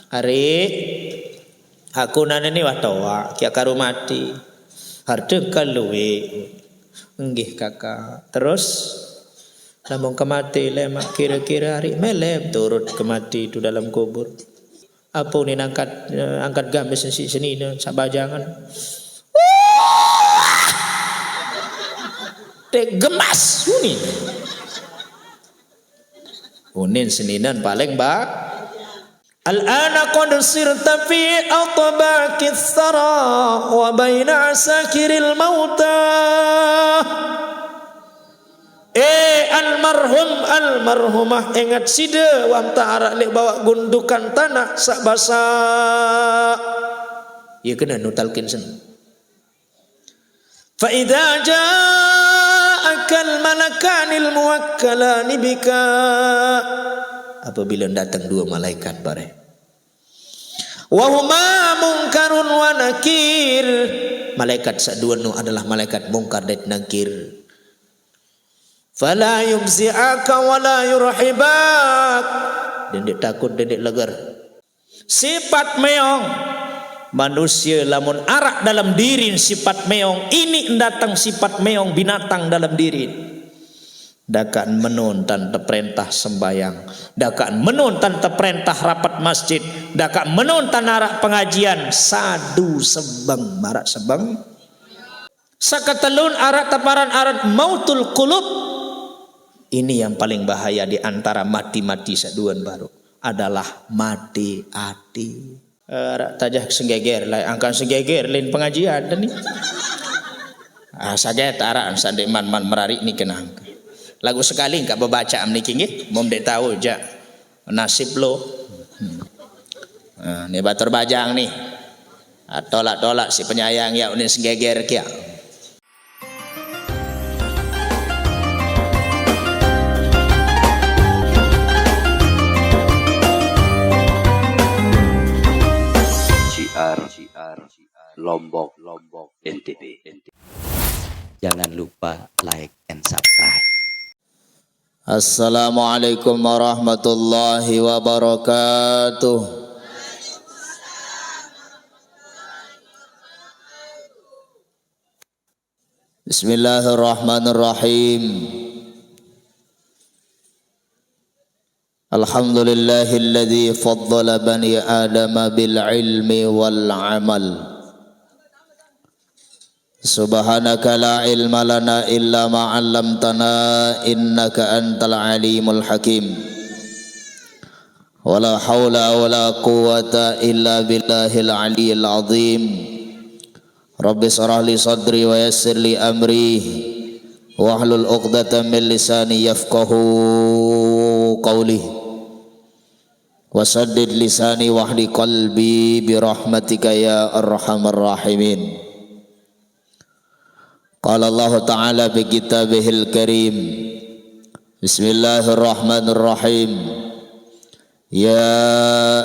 Ari aku nane ni watawa kia karo mati. Harde kaluwe. Nggih kakak. Terus lamun kemati lemak kira-kira hari melem turut kemati itu dalam kubur. Apa ni angkat gamis sini sabajangan. Tek gemas uni. Unin seninan paling bak. Al-ana qad sirta fi atbaqis sara wa baina asakiril mauta. Almarhumah ingat sida wam ta'arak lek bawa gundukan tanah sak basa. Ya kena nutalkin sen. Fa idza ja'aka al-malakanil muwakkalani bika. Apabila datang dua malaikat bare. Wa huma munkarun wa nakir. Malaikat sadua nu adalah malaikat mungkar dan nakir. Fala yubzi'aka wa la yurhibak. Dendek takut, dendek legar. Sifat meong manusia lamun arak dalam diri sifat meong. Ini datang sifat meong binatang dalam diri. Dakaan menun tanpa perintah sembayang, dakaan menun tanpa perintah rapat masjid, dakaan menun tanpa arak pengajian. Sadu sebang marak sebang. Sakatelun arak taparan arat mautul qulub. Ini yang paling bahaya di antara mati-mati saduan baru adalah mati hati. Arak tajah senggeger lah, angkan senggeger lain pengajian dan ni. Saget arak sandeman man merari ni kenang. Lagu sekali enggak baca amniki nggih, mom dek tahu ja nasib lo. Ni batur bajang nih. Tolak-tolak si penyayang ya unin senggeger kia. Ciar Lombok NTB. Jangan lupa like and subscribe. Assalamualaikum warahmatullahi wabarakatuh. Bismillahirrahmanirrahim. Alhamdulillahilladzi faddala bani adama bil ilmi wal amal. Subhanaka la ilma lana illa ma 'allamtana innaka antal alimul hakim. Wala haula wala quwwata illa billahil aliyyil azim. Rabbi shrah li sadri wa yassir li amri wahlul 'uqdatam min lisani yafqahu qawli. Wasaddid lisani wahdi qalbi bi rahmatika ya arhamar rahimin. Qala Allah Ta'ala bi kitabihil karim. Bismillahirrahmanirrahim. Ya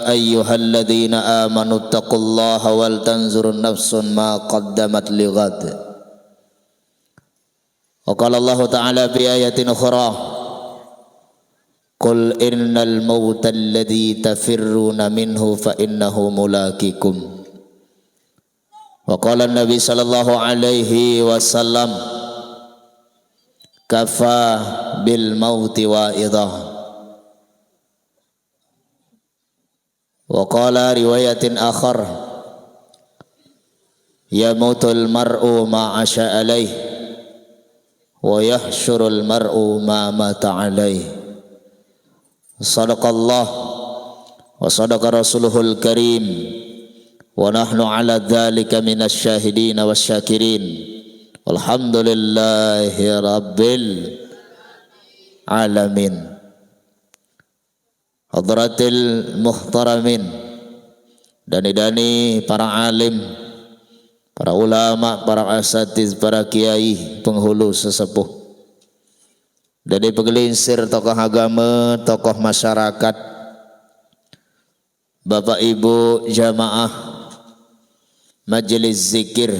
ayyuhalladzina amanu taqullaha wal tanzur nafsun ma qaddamat lighad. Wa qala Allah Ta'ala bi ayatin ukhra. Qul innal mauta alladzi tafirruna minhu fa innahu mulaqikum. Wa qala Nabi sallallahu alaihi wasallam kafa bil mauti wa'idah. Wa qala riwayatin akhar yamutul mar'u ma asha alaih wa yahsyurul mar'u ma mata alaih. Sadaqallah wa sadaqa rasuluhul karim. Wa nahnu ala dzalika minasy syahidin wasyakirin. Walhamdulillahi rabbil alamin. Hadratil muhtaramin, dani-dani para alim, para ulama, para asatiz, para kiai, penghulu sesepuh, dari pegelinsir tokoh agama, tokoh masyarakat, bapak ibu jamaah majelis zikir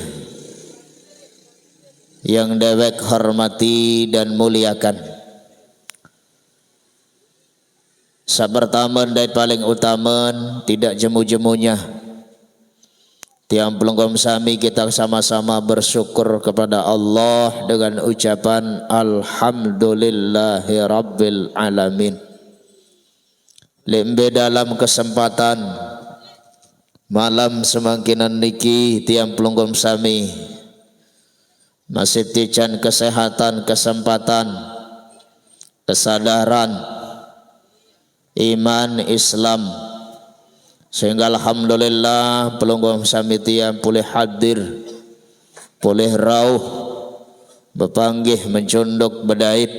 yang dewek hormati dan muliakan. Sabar taman dan paling utama tidak jemu-jemunya. Tiang pelunggom sami kita sama-sama bersyukur kepada Allah dengan ucapan Alhamdulillahi Rabbil Alamin. Lembe dalam kesempatan malam semangkinan niki tiang pelunggom sami masih tican kesehatan, kesempatan, kesadaran, iman Islam, sehingga alhamdulillah pelunggom sami tiang boleh hadir, boleh rauh, bepanggih, mencunduk, bedait.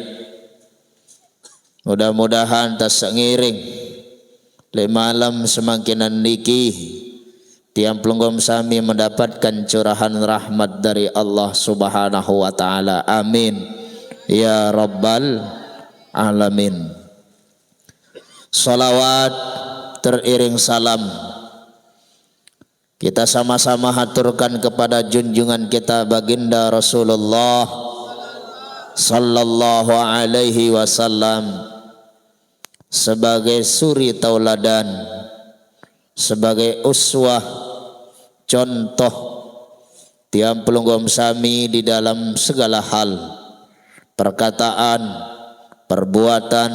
Mudah-mudahan tak sengiring le malam semangkinan niki tiang pelunggom sami mendapatkan curahan rahmat dari Allah Subhanahu wa taala. Amin ya rabbal alamin. Salawat teriring salam kita sama-sama haturkan kepada junjungan kita baginda Rasulullah sallallahu alaihi wasallam sebagai suri tauladan, sebagai uswah, contoh tiang pelunggom sami di dalam segala hal, perkataan, perbuatan,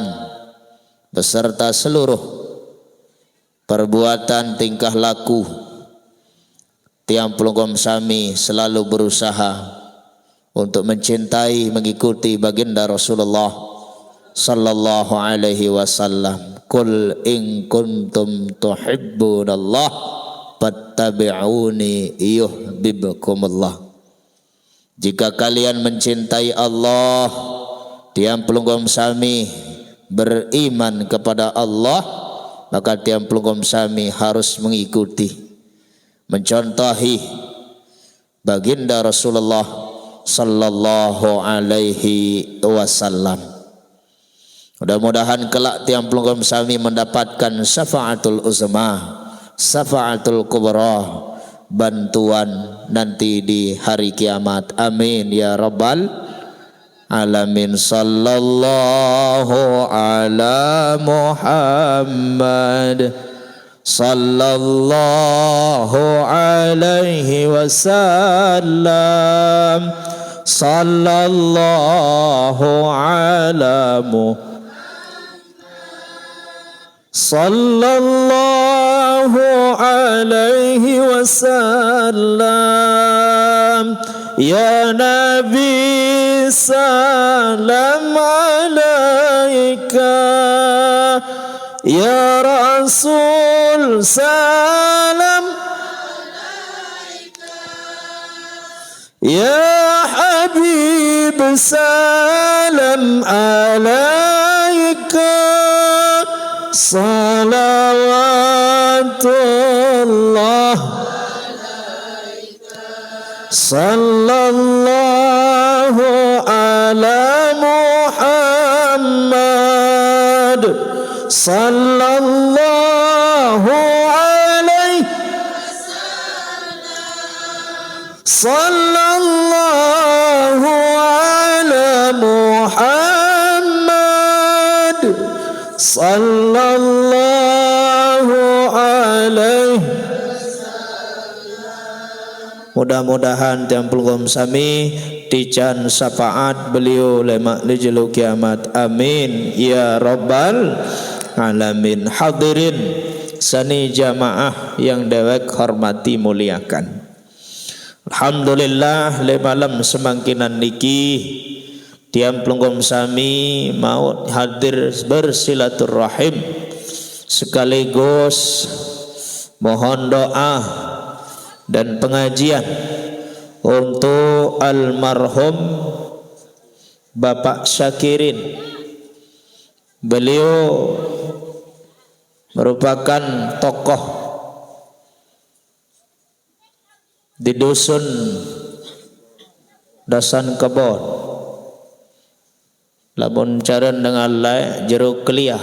beserta seluruh perbuatan tingkah laku. Tiang pelunggom sami selalu berusaha untuk mencintai, mengikuti baginda Rasulullah sallallahu alaihi wasallam. Qul in kuntum tuhibbunallah fattabi'uni yuhibbukumullah. Jika kalian mencintai Allah, tiang pelunggom sami beriman kepada Allah, maka tiang pelunggom sami harus mengikuti, mencontohi baginda Rasulullah sallallahu alaihi wasallam. Mudah-mudahan kelak tiang pelunggom sami mendapatkan syafaatul uzma, syafaatul kubra, bantuan nanti di hari kiamat. Amin ya rabbal alamin. Sallallahu ala Muhammad sallallahu alaihi wasallam. Sallallahu ala Muhammad sallallahu alaihi wasallam. Ya Nabi salam alaika, ya Rasul salam alaika, ya Habib salam alaika. Salawatullah sallallahu ala Muhammad sallallahu alaihi sallallahu ala Muhammad sallallahu alaihi. Mudah-mudahan tiang pelunggom sami dican syafaat beliau lemak lijelu kiamat. Amin ya rabbal alamin. Hadirin sani jamaah yang dewek hormati muliakan, alhamdulillah le malam semangkinan niki tiang pelunggom sami mau hadir bersilaturahim sekaligus mohon doa dan pengajian untuk almarhum Bapak Syakirin. Beliau merupakan tokoh di dusun Dasan Kebon, lamun caran dengan lai jeruk kelia.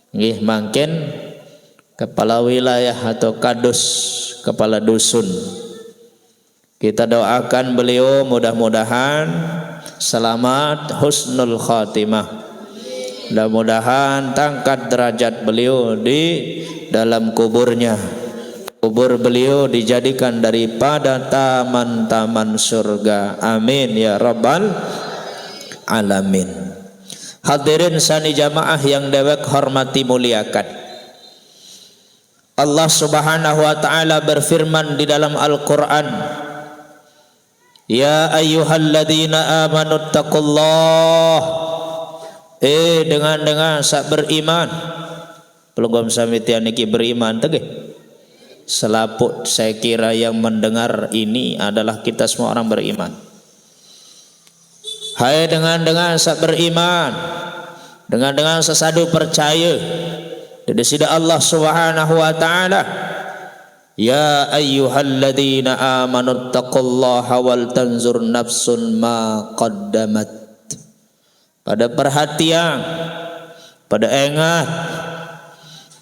Nggih mangken kepala wilayah atau kadus, kepala dusun. Kita doakan beliau mudah-mudahan selamat husnul khatimah Mudah-mudahan tangkat derajat beliau di dalam kuburnya. Kubur beliau dijadikan daripada taman-taman surga. Amin ya rabbal alamin. Hadirin sani jamaah yang dewek hormati muliakan. Allah Subhanahu wa taala berfirman di dalam Al-Qur'an, ya ayyuhalladzina amanu taqullah. Dengan sak beriman. Pelunggom samitian niki beriman tegeh. Selaput saya kira yang mendengar ini adalah kita semua orang beriman. Hai dengan sak beriman, dengan sesadu percaya dari sida Allah Subhanahu wa taala. Ya ayyuhalladzina amanu taqullaha wal tanzur nafsun ma qaddamat. Pada perhatian, pada ingat,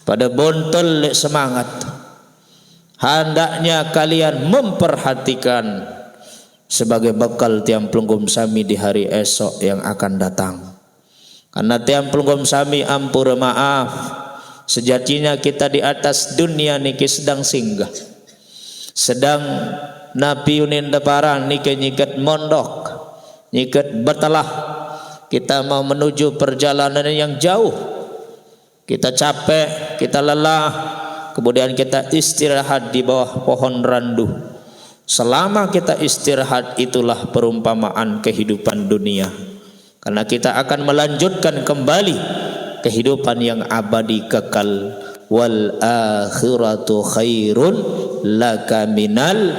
pada bontel semangat. Hendaknya kalian memperhatikan sebagai bekal tiang pelunggum sami di hari esok yang akan datang. Karena tiang pelunggum sami ampura maaf, sejatinya kita di atas dunia niki sedang singgah, sedang napi unin deparan niki nyikat mondok, nyikat betalah. Kita mau menuju perjalanan yang jauh. Kita capek, kita lelah, kemudian kita istirahat di bawah pohon randu. Selama kita istirahat itulah perumpamaan kehidupan dunia. Karena kita akan melanjutkan kembali kehidupan yang abadi kekal. Wal akhiratu khairun laka minal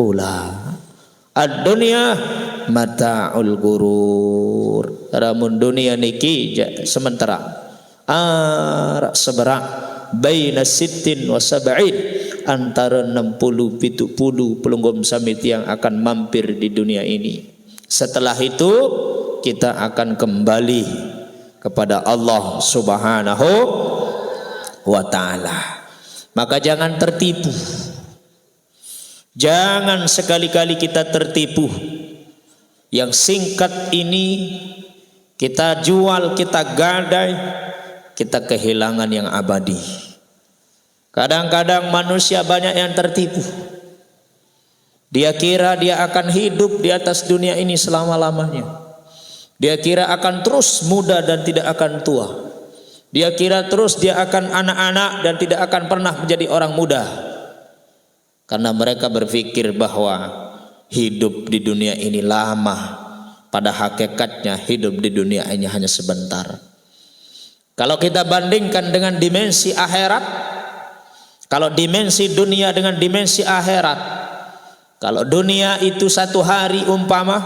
ula. Ad-dunya mata'ul gurur. Ramun dunia niki sementara. Seberak baina sittin wa sab'in, antara 60 70 pelunggum samit yang akan mampir di dunia ini. Setelah itu kita akan kembali kepada Allah Subhanahu wa taala. Maka jangan tertipu. Jangan sekali-kali kita tertipu. Yang singkat ini kita jual, kita gadai, kita kehilangan yang abadi. Kadang-kadang manusia banyak yang tertipu. Dia kira dia akan hidup di atas dunia ini selama-lamanya. Dia kira akan terus muda dan tidak akan tua. Dia kira terus dia akan anak-anak dan tidak akan pernah menjadi orang muda. Karena mereka berpikir bahwa hidup di dunia ini lama. Pada hakikatnya hidup di dunia ini hanya sebentar. Kalau kita bandingkan dengan dimensi akhirat, kalau dimensi dunia dengan dimensi akhirat, kalau dunia itu satu hari umpama,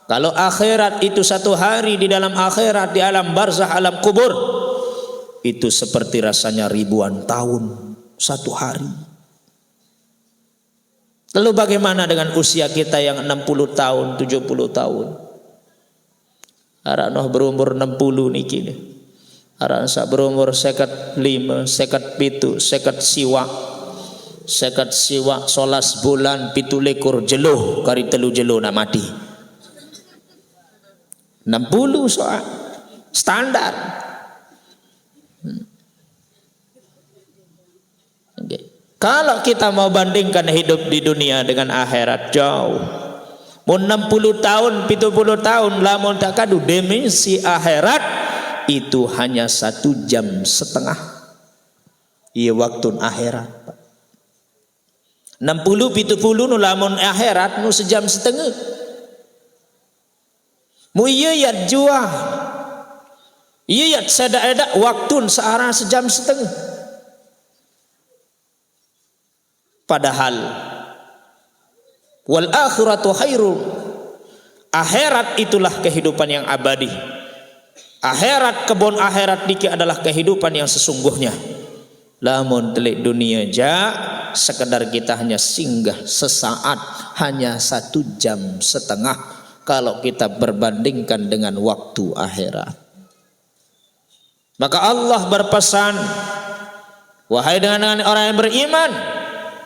kalau akhirat itu satu hari di dalam akhirat, di alam barzakh, alam kubur, itu seperti rasanya ribuan tahun satu hari. Lalu bagaimana dengan usia kita yang 60 tahun, 70 tahun? Arak noh berumur 60 niki nih. Arak sak berumur 55, 57, 50 siwa 11 bulan 17 jeluh kari telu jeluh nak mati. 60 soal standar. Okay. Kalau kita mau bandingkan hidup di dunia dengan akhirat jauh. Mun 60 tahun, 70 tahun lamun tak kadu dimensi akhirat itu hanya 1 jam setengah. Iya waktu akhirat. 60 70 nu lamun akhirat nu sejam setengah. Mu iya yat jua. Iya yat sada-ada waktu searah sejam setengah. Padahal wal akhiratu khairun, akhirat itulah kehidupan yang abadi. Akhirat, kebun akhirat niki adalah kehidupan yang sesungguhnya. Lamun telik dunia ja sekedar kita hanya singgah sesaat, hanya 1 jam setengah kalau kita berbandingkan dengan waktu akhirat. Maka Allah berpesan, wahai dengan orang yang beriman,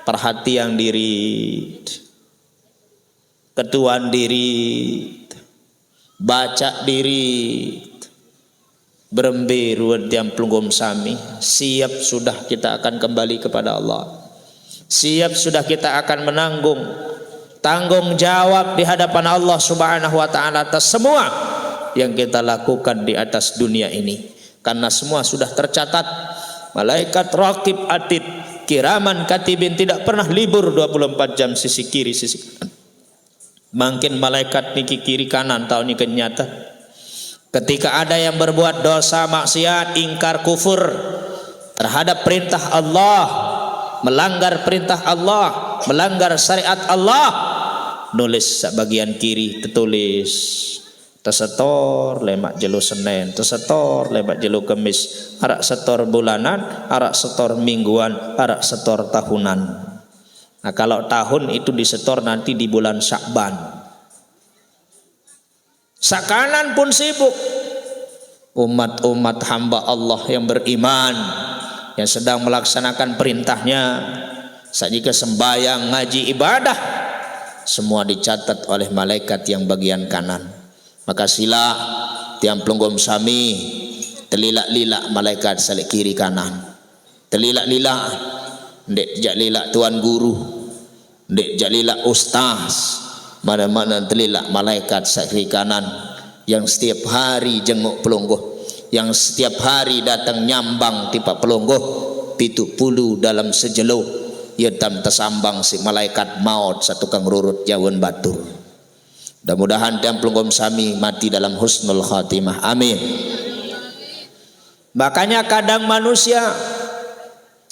perhatian diri, ketuaan diri, baca diri, berembe ruan tiang pelunggum sami, siap sudah kita akan kembali kepada Allah, siap sudah kita akan menanggung tanggung jawab di hadapan Allah Subhanahu wa taala atas semua yang kita lakukan di atas dunia ini, karena semua sudah tercatat. Malaikat raqib atid kiraman katibin tidak pernah libur 24 jam sisi kiri sisi kanan. Mungkin malaikat niki kiri kanan tahu ni kenyata. Ketika ada yang berbuat dosa maksiat, ingkar kufur terhadap perintah Allah, melanggar perintah Allah, melanggar syariat Allah, nulis bagian kiri tertulis tersetor lemak jelu Senin, tersetor lemak jelu Kemis, arak setor bulanan, arak setor mingguan, arak setor tahunan. Nah kalau tahun itu disetor nanti di bulan Sya'ban. Sakanan pun sibuk. Umat-umat hamba Allah yang beriman, yang sedang melaksanakan perintahnya, sajika sembahyang, ngaji, ibadah, semua dicatat oleh malaikat yang bagian kanan. Maka sila tiang pelunggum sami telilak-lilak malaikat salik kiri kanan. Telilak-lilak ndek jak lilak tuan guru, ndek jak lilak ustaz, mana-mana telilak malaikat salik kiri kanan yang setiap hari jenguk pelungguh, yang setiap hari datang nyambang tipa pelungguh 70 dalam sejeluh ia tam tersambang si malaikat maut satu kang rurut jauhan batur. Mudah-mudahan tiang pelunggum sami mati dalam husnul khatimah, amin. Makanya kadang manusia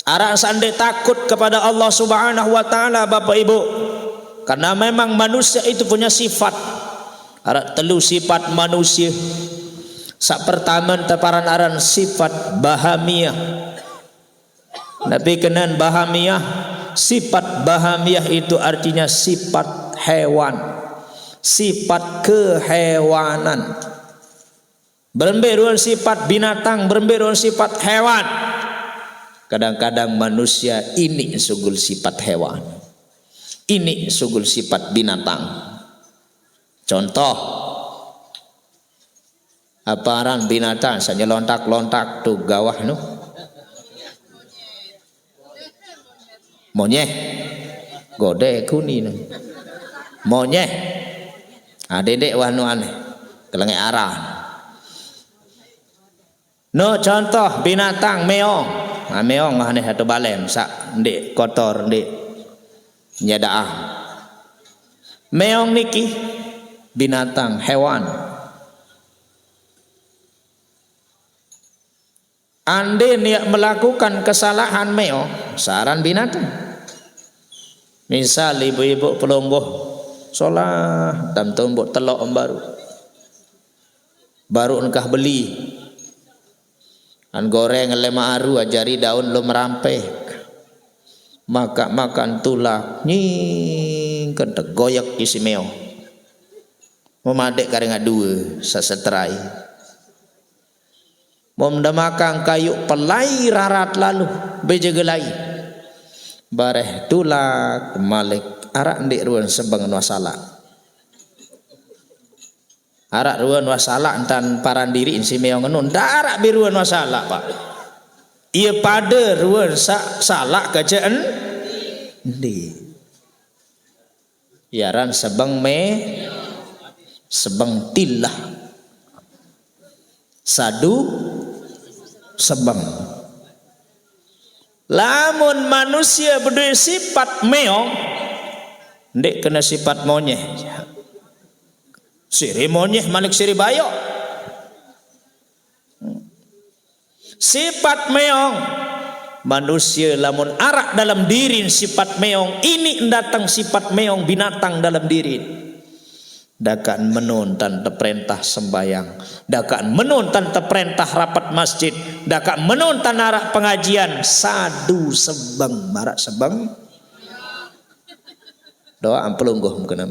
arak sande takut kepada Allah Subhanahu wa taala Bapak Ibu, karena memang manusia itu punya sifat. Arak telu sifat manusia. Sak pertama teparan aran sifat bahamiyah. Nabi kenan bahamiyah. Sifat bahamiyah itu artinya sifat hewan, sifat kehewanan. Beremberuan sifat binatang, beremberuan sifat hewan. Kadang-kadang manusia ini sugul sifat hewan, ini sugul sifat binatang. Contoh, aparan binatang saja lontak-lontak tu gawah nu monyeh gode kuni nu monyeh dedek wanu aneh kelengai arah no. Contoh binatang meong, meong aneh atau balem sak ndek kotor ndek nyadaah. Meong niki binatang hewan. Ande niat melakukan kesalahan meong saran binatang. Misal ibu-ibu pelungguh solah dan tumbuk telok baru engkah beli an goreng lema aru ajari daun lo merampek maka makan tulak nying kedek goyak isi meong memadek karena dua sesetrai memdamakan kayu pelai rarat lalu bejegelai bareh tulak malik arak ndik ruan sebang wasala arak ruan wasala entan paran diri si meong enun darak biruan wasala pak ia pada ruan salak kejaan ndi yaran sebang sebang tilah sadu sebang. Lamun manusia berdua sifat meong ndek kena sifat monyeh siri monyeh malik siri bayo sifat meong manusia lamun arak dalam diri sifat meong ini datang sifat meong binatang dalam diri dakan menun tanpa perintah sembayang, dakan menun tanpa perintah rapat masjid, dakan menun tanpa arak pengajian sadu sebang marak sebang doa ampelungguh mungkin.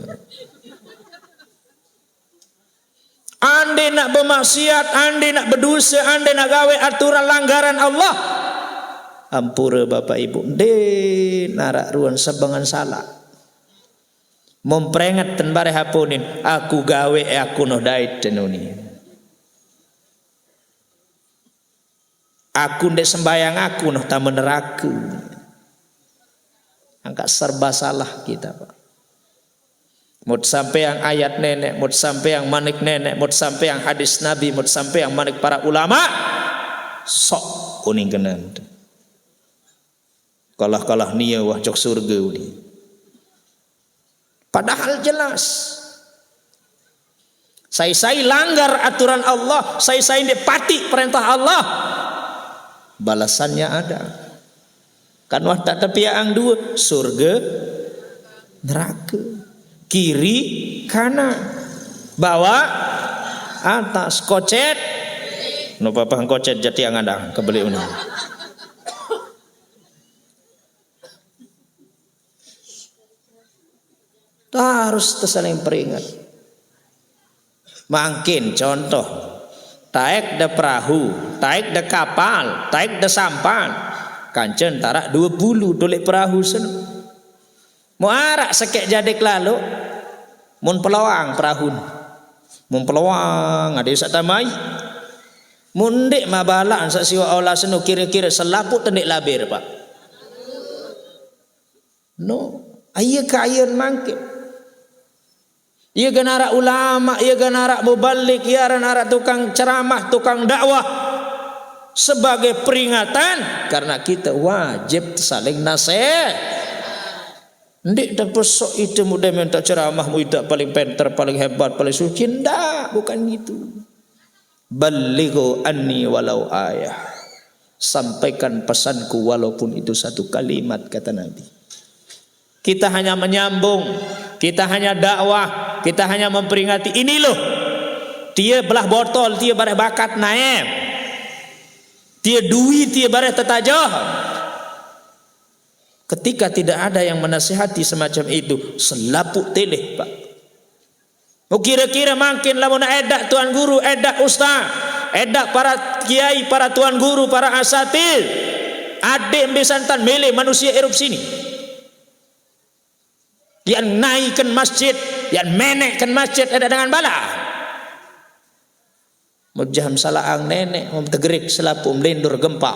Ande nak bermaksiat, ande nak berdosa, ande nak gawe aturan langgaran Allah, ampura Bapak Ibu de narak ruan sebangan salah memperingat dan bare hapunin aku gawe aku no dait tenuni Aku ndek sembayang aku noh tamu neraka. Angkat serba salah kita, Pak. Mut sampai yang ayat nenek, mut sampai yang manik nenek, mut sampai yang hadis Nabi, mut sampai yang manik para ulama. Sok kuning kenan. Kalah-kalah nia wah jok surga uni. Padahal jelas. Saya langgar aturan Allah, saya ndek pati perintah Allah. Balasannya ada. Kan wah tak tapi yang dua, surga, neraka, kiri, kanan, bawah, atas, kocet, no papa kocet jati yang ada kebeli una. Harus tersaling peringat. Mungkin contoh, taik da perahu, taik da kapal, taik da sampan, kancen tarak 20 dolek perahu seno. Mau arak sekek jadek lalu, mun pelawang perahu, mun pelawang ada sak tamai, mun dek mabalaan sak siwa Allah seno kira-kira selaput tendek labir Pak. No, ayah kayan mangke. Ia ganara ulama, ia ganara mubalik, ia ganara tukang ceramah, tukang dakwah sebagai peringatan karena kita wajib saling nasihat. Ndik dah pesok itu mudah minta ceramah mudah paling pintar, paling hebat, paling suci. Ndak, bukan gitu. Balighu anni walau ayah. Sampaikan pesanku walaupun itu satu kalimat, kata Nabi. Kita hanya menyambung, kita hanya dakwah, kita hanya memperingati. Ini loh, dia belah botol, dia bareh bakat naik, dia duit, dia bareh tetajah. Ketika tidak ada yang menasihati semacam itu, selaput teleh Pak. Oh, kira-kira makin lah mana edak tuan guru, edak ustaz, edak para kiai, para tuan guru, para asatil, adik besantan milih manusia erup sini. Yang naikkan masjid, yang menekkan masjid ada dengan bala. Mujaham salaang nenek, tegerik selapu melindur gempa.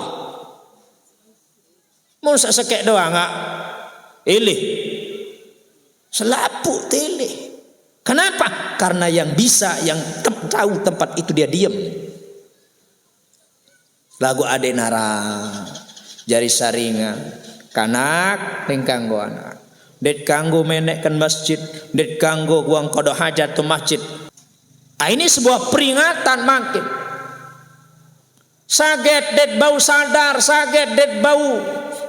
Mau sekek doang ngak? Ilih. Selapu telih. Kenapa? Karena yang bisa, yang tahu tempat itu dia diam. Lagu ade nara, jari saringan, kanak tingkang go anak. Det kanggo menekkan masjid, det kanggo uang kodok hajat tu masjid. Ini sebuah peringatan makin. Saget det bau sadar, saget det bau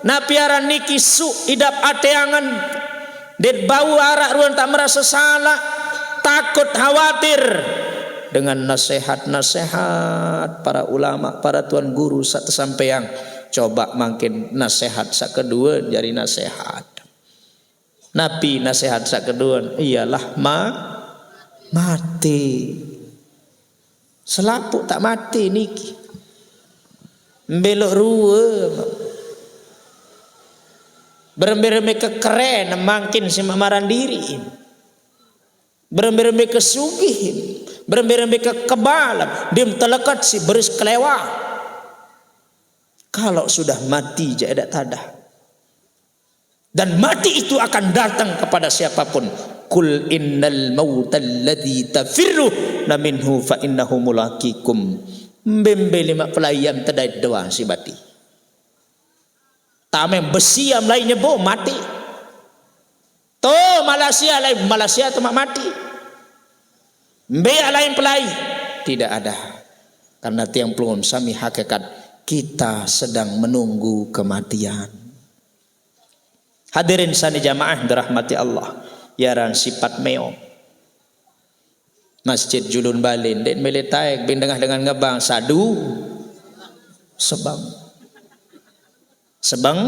napiaran niki su idap ateangan, det bau arak ruan tak merasa salah, takut khawatir dengan nasihat-nasihat para ulama, para tuan guru satu sampai yang coba makin nasihat sak kedua jadi nasihat. Nabi nasihat sak kedua ialah mati. Selaput tak mati niki. Belok rua. Berembe-rembe kekeren makin si mamaran diri. Berembe-rembe kesugih. Berembe-rembe kekebalan. Dim telekat si beris kelewa. Kalau sudah mati jadi tadah. Dan mati itu akan datang kepada siapapun. Kul innal mautal ladzi tafirru minhu fa innahu mulaqikum. Mbembe lima pelayam tedai doa si mati. Tamem besi yang lainnya bo mati. To Malaysia lain Malaysia tu mati. Mbe lain pelai tidak ada. Karena tiang pelun sami hakikat kita sedang menunggu kematian. Hadirin sani jamaah dirahmati Allah. Yaran sifat meong. Masjid Julun Balin den meletaik bindengah dengan ngebang sadu sebang. Sebang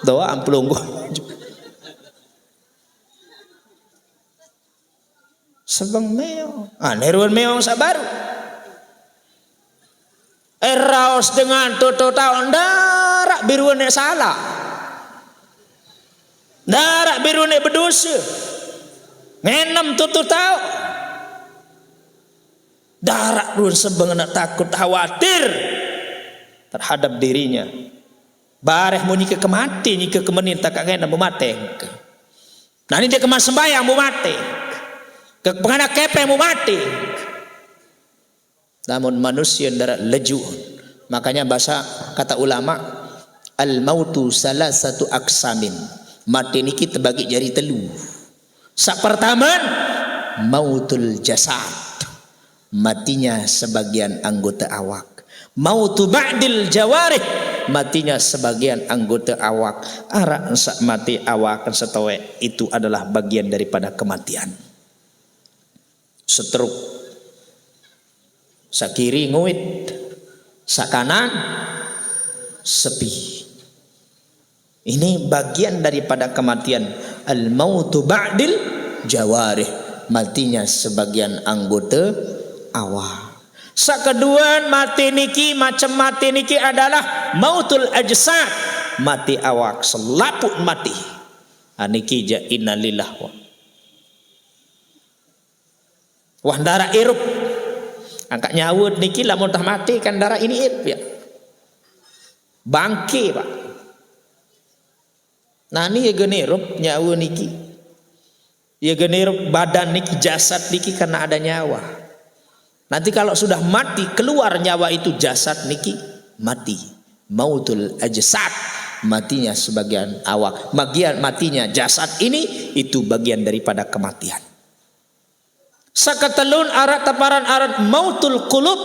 doa ampulunggu. Sebang meong. Neruan meong sabaru. Raos dengan toto tahun darak biruan yang salah. Darak biru nek berdosa. Ngenem tutu tahu. Darak ruan sebang nak takut khawatir. terhadap dirinya. Bareh mu nyike kemati nyike kemenin tak kagena mu mate. Nah ini dia kemas sembayang mu mate. Ke pengana kepe mu mate. Namun manusia ndara leju. Makanya bahasa kata ulama al mautu salasatu aksamin. Mati niki terbagi jadi telu. Sak pertama mautul jasad. Matinya sebagian anggota awak. Mautu ba'dil jawarih, matinya sebagian anggota awak. Arak sak mati awak setowe itu adalah bagian daripada kematian. Stroke, sakiri nguit, sakanan sepi. Ini bagian daripada kematian. Al mautu ba'dil jawarih, matinya sebagian anggota awak. Sakeduan mati niki macam mati niki adalah mautul ajsad, mati awak selaput mati. Aniki ja innalillah wah darah irup angkat nyawut niki lamun tah mati kan darah ini irup ya bangke pak. Nah ini ya generup nyawa niki ya generup badan niki jasad niki karena ada nyawa. Nanti kalau sudah mati keluar nyawa itu jasad niki mati. Mautul ajsad, matinya sebagian awak. Bagian matinya jasad ini itu bagian daripada kematian. Sakatelun arat taparan arat mautul qulub.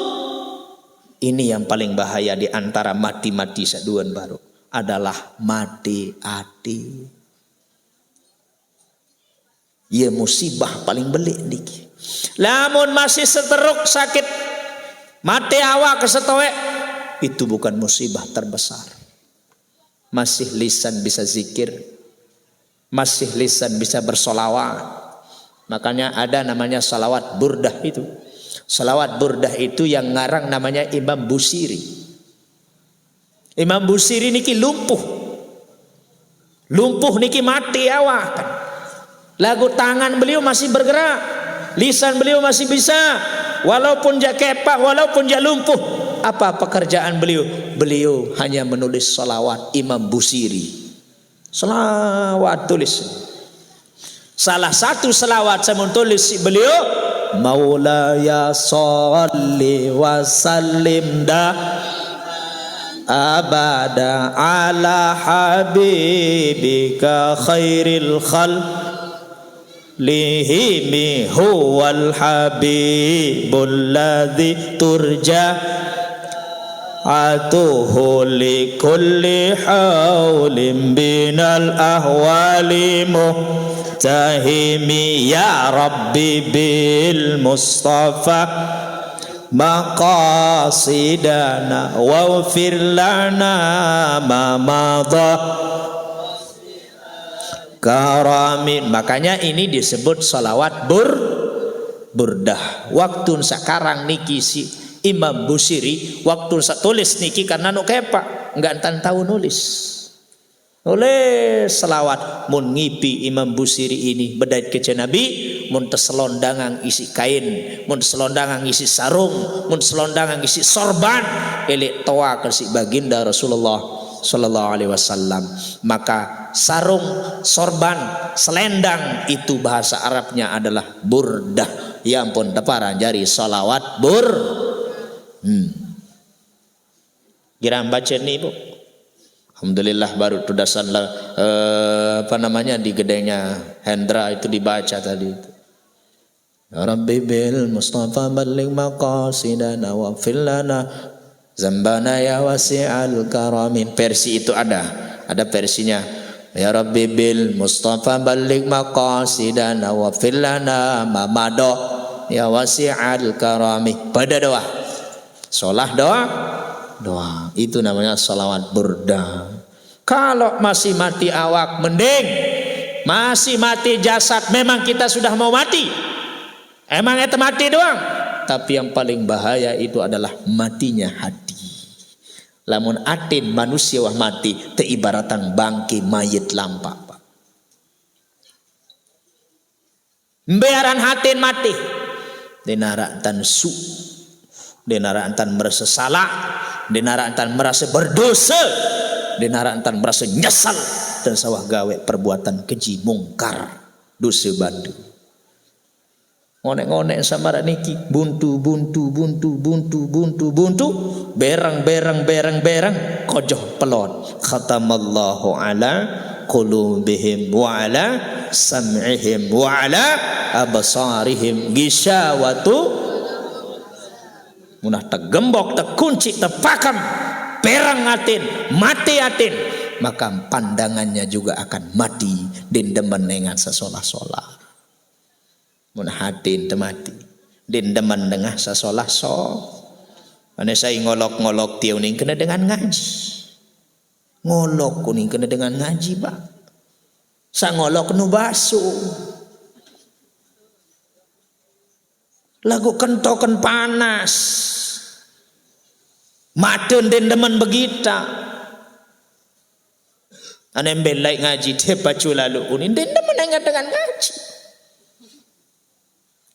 Ini yang paling bahaya di antara mati-mati saduan baru adalah mati hati. Ya musibah paling belik niki. Lamun masih seteruk sakit mati awak kesetowe itu bukan musibah terbesar. Masih lisan bisa zikir, masih lisan bisa bersolawat. Makanya ada namanya salawat burdah itu. Salawat burdah itu yang ngarang namanya Imam Busiri. Imam Busiri niki lumpuh. Lumpuh niki mati awak. Lagu tangan beliau masih bergerak. Lisan beliau masih bisa. Walaupun dia kepak, walaupun dia lumpuh. Apa pekerjaan beliau? Beliau hanya menulis salawat. Imam Busiri. Salawat tulis. Salah satu salawat saya menulis beliau. Maulaya salli wa sallim da abada ala habibika khairil khalq lihimi huwal habibul ladzi turja atuhu li kulli hawlim binal ahwali muhtahimi ya rabbi bil mustafa maqasidana waghfir lana ma madha karamin. Makanya ini disebut salawat burdah. Waktu sekarang niki si Imam Busiri waktu tulis niki karena nu kepak enggak entan tahu nulis. Nulis selawat mun ngipi Imam Busiri ini bedait ke Nabi mun selondangan isi kain, mun selondangan isi sarung, mun selondangan isi sorban elek toa ke si baginda Rasulullah sallallahu alaihi wasallam. Maka sarung, sorban, selendang itu bahasa Arabnya adalah burdah. Ya ampun teparan jari salawat Kira baca nih Bu. Alhamdulillah baru tudasan di gedenya Hendra itu dibaca tadi itu. Ya Rabbi bil Mustafa balligh maqasidana wa fil lana zambana ya wasi'al karamin. Versi itu ada versinya. Ya Rabbi bil Mustafa balligh maqasidana wa fil lana mamado ya wasi'al karami. Pada doa. Solah doa. Itu namanya salawat burdah. Kalau masih mati awak mending, masih mati jasad memang kita sudah mau mati. Emang itu mati doang. Tapi yang paling bahaya itu adalah matinya hati. Lamun atin manusia wah mati teibaratan bangki mayit lampak Pak. Mbearan hatin mati dinarak tan su Denara antan merasa salah, denara antan merasa berdosa, denara antan merasa nyesal dan sawah gawe perbuatan keji mungkar dosa badu. Ngonek-ngonek sama niki buntu berang kojoh pelot. Khatamallahu ala qulubihim wa ala sam'ihim wa ala absarihim ghishawatu. Munah tergembok, terkunci, terpakam, perang atin, mati atin, maka pandangannya juga akan mati dendemen dengan sesolah-solah. Munah hatin temati dendemen dengan sesolah-solah. Mana saya ngolok-ngolok tiau ning kena dengan ngaji. Ngolok kuning kena dengan ngaji, Pak. Sa ngolok nu basu. Lagu kentokan panas. Maten dendemen begita. Ane belai ngaji te pacu lalu unin dendemen ingat dengan ngaji.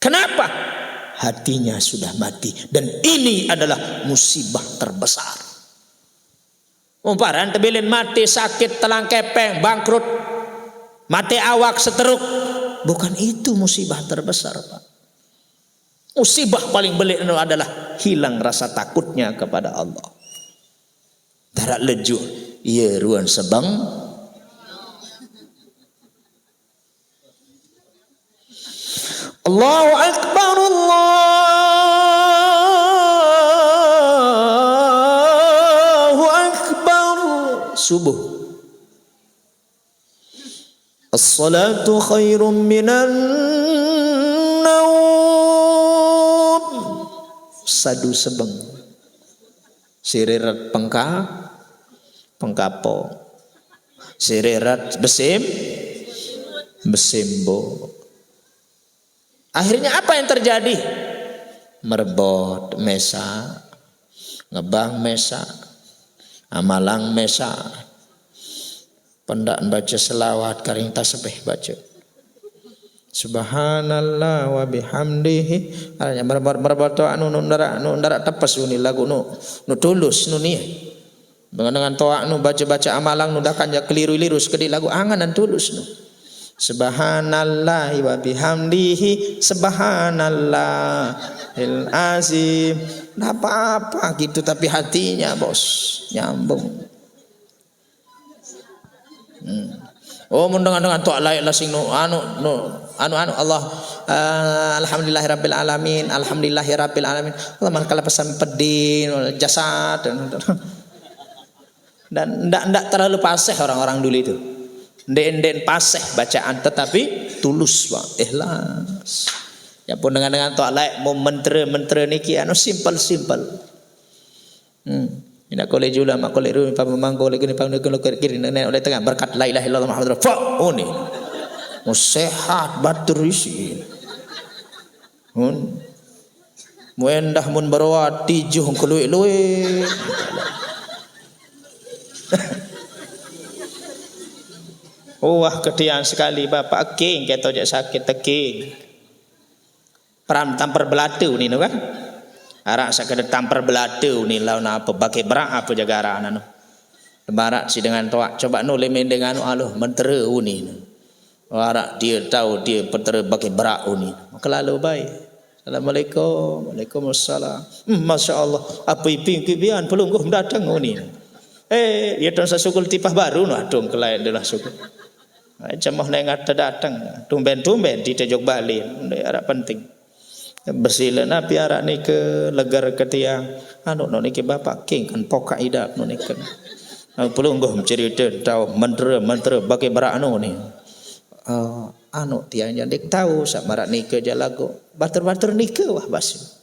Kenapa? Hatinya sudah mati dan ini adalah musibah terbesar. Umparan tebilin mati sakit telang kepeng bangkrut mati awak seteruk, bukan itu musibah terbesar, Pak. Musibah paling belik adalah hilang rasa takutnya kepada Allah. Darat leju ia ruan sebang Allahu Akbar, Allahu Akbar. Subuh. As-salatu khairum minan naum. Sadu sebeng. Sirirat pengkapo. Sirirat besimbo. Akhirnya apa yang terjadi? Merebot mesa, ngebang mesa, amalang mesa, pendak baca selawat karing tasbih baca. Subhanallah wa bihamdihi. Aranya merebot anu ndara tepas uni lagu nu tulus nu nih. Dengan toa nu baca amalang nu dakan ja keliru-liru sekedi lagu angan tulus nu. Subhanallah wa bihamdihi subhanallahil azim. Nggak apa-apa gitu tapi hatinya bos nyambung. Oh mendengar tuak lain lah sing anu Allah alhamdulillahirabbil alamin alhamdulillahirabbil alamin. Allah manakala pesan pedin jasad dan ndak terlalu paseh orang-orang dulu itu. Den paseh bacaan tetapi tulus, Pak, ikhlas. Ya pun dengan tok laik mau mentere niki anu simple. Ina kole jula mak kole ru pa memangko le kene pang kiri nenek oleh tengah berkat la ilaha illallah muhammadur rasul. Oni. Mu sehat batur isi. Mu endah mun baroa tijuh keluik-luik. Wah ketian sekali bapak king kita jak sakit teking. Peram tampar belatu ni no kan. Arak sakit tampar belatu ni lawan apa pakai berak apa jaga anak no. Barak si dengan toak coba no lemen dengan aluh mentera uni. Arak dia tahu dia mentera pakai berak uni. Maka lalu baik. Assalamualaikum. Waalaikumsalam. Masya-Allah. Apa iping kibian pelungguh datang uni. Dia tuan sasukul tipah baru no adung kelain adalah sukul. Cemah nengat terdatang tumben di Tejok Bali arak penting bersila napi arak ni ke legar ketiang anu no niki bapak king kan pokak idap no niki pelungguh cerita tahu mentera bagi berak anu ni anu tiang jandik tahu sak marak nike jalago bater nike wah basu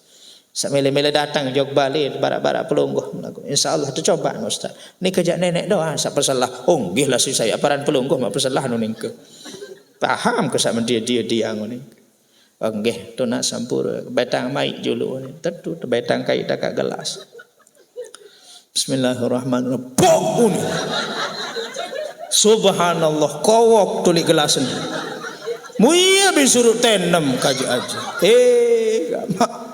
sak mele datang Jog Bali barak-barak pelungguh insyaallah tu coba no ustaz ni kerja nenek doa sak pesalah nggih lah si saya paran pelungguh mak pesalah no ningke paham ke sak dia ngono nggih tu nak sampur betang mai julu tetu betang kai dak gelas bismillahirrahmanirrahim pok subhanallah kowok tuli gelas ni muia bisuruh tenem kaji aja gamak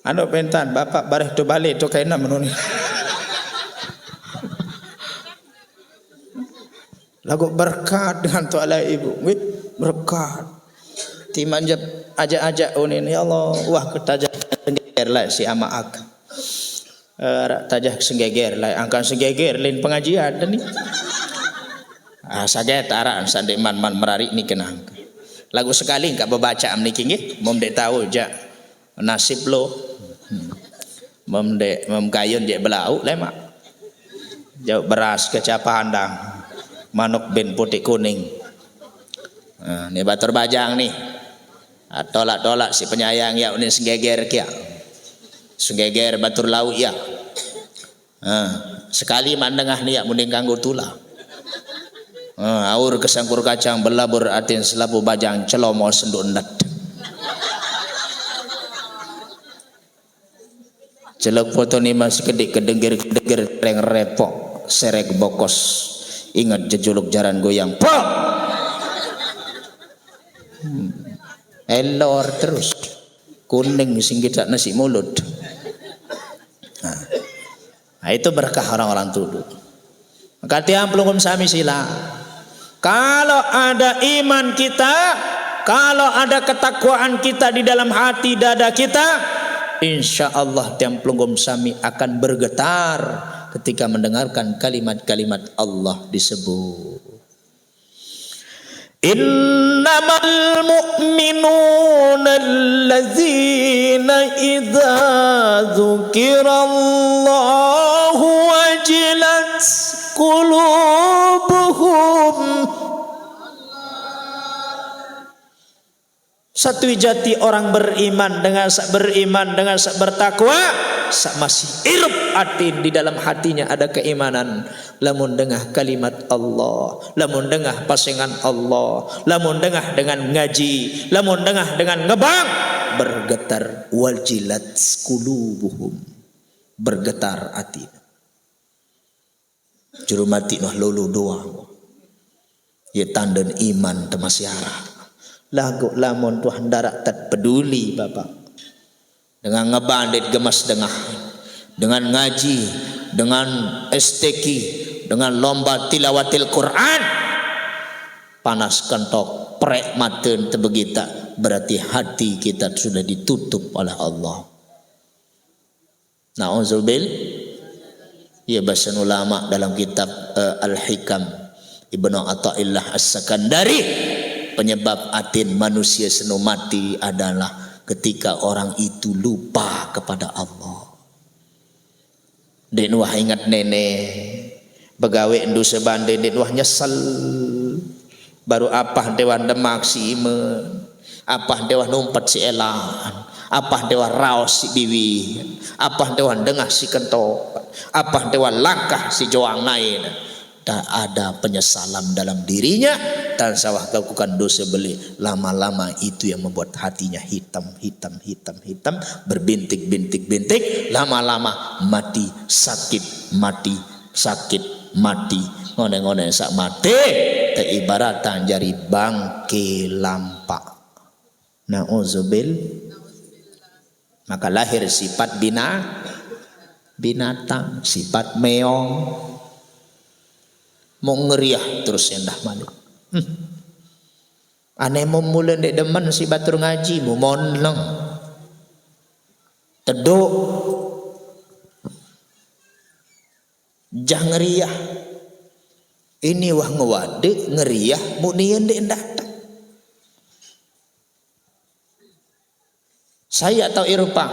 Anu pentan bapak bareh tu balik tu kaina menuni. Lagu berkat dengan tu ala ibu, berkat. Timanjab ajak-ajak ini ya Allah, wah ketajak senggeger lah si ama ak. Tajak senggeger lah, angkan senggeger lain pengajian dan ni. Saja tarak sandek man merari ni kenang. Lagu sekali enggak membaca amniki nggih, mom dek tahu jak nasib lo. Mom kayun dia belau lemak. Jauh beras kecapa handang. Manuk ben putih kuning. Ni batur bajang nih. Tolak-tolak si penyayang ya ini senggeger kia. Senggeger batur laut ya. Sekali mandengah ni ya mending kanggo tula. Aur kesangkur kacang belabur atin selabu bajang celomo senduk endat. Celok foto ni masih kedik kedenggir reng repok serek bokos. Ingat jejuluk jaran goyang. Pok. Elor terus. Kuning singgit nasi mulut. Nah, itu berkah orang-orang tuduh. Maka tiang pelungkum sami sila. Kalau ada iman kita, kalau ada ketakwaan kita di dalam hati dada kita, insya Allah tiang pelungkum sami akan bergetar ketika mendengarkan kalimat-kalimat Allah disebut. Innamal mu'minuna allazina idza dzukirallahu wajilat qulubuhum. Satu jati orang beriman dengan bertakwa sak masih irup atin di dalam hatinya ada keimanan. Lamun dengah kalimat Allah, lamun dengah pasengan Allah, lamun dengah dengan ngaji, lamun dengah dengan ngebang, bergetar wajilat qulubuhum, bergetar hati. Juru mati noh lulu doang. Ya tandan iman temasiara. Lagu lamun Tuhan darak tak peduli bapak. Dengan ngebandit gemas dengah, dengan ngaji, dengan STQ, dengan lomba tilawatil Quran, panas kentok, prek maten tebegita, berarti hati kita sudah ditutup oleh Allah. Na'udzubil. Ya bahasan ulama dalam kitab Al-Hikam Ibnu Athaillah As-Sakandari, penyebab atin manusia seno mati adalah ketika orang itu lupa kepada Allah. Den wah ingat nenek begawe endu sebande den wah nyesel baru apa dewan demak si imen, apa dewan numpet si elan, apa dewan raos si biwi, apa dewan dengah si kentok, apa dewan langkah si joang nain. Tak ada penyesalan dalam dirinya dan sawah lakukan dosa beli, lama-lama itu yang membuat hatinya hitam berbintik, lama-lama mati sakit ngone sak mati ibaratan jari bangke lampak. Nauzubil. Maka lahir sifat binatang, sifat meong. Mau ngeriah terus endah malik. Aneh mau mulai dek demen si batur ngaji mau monleng teduk jah ngeriah ini wah ngewade ngeriah mau nian dek datang. Saya tahu irupang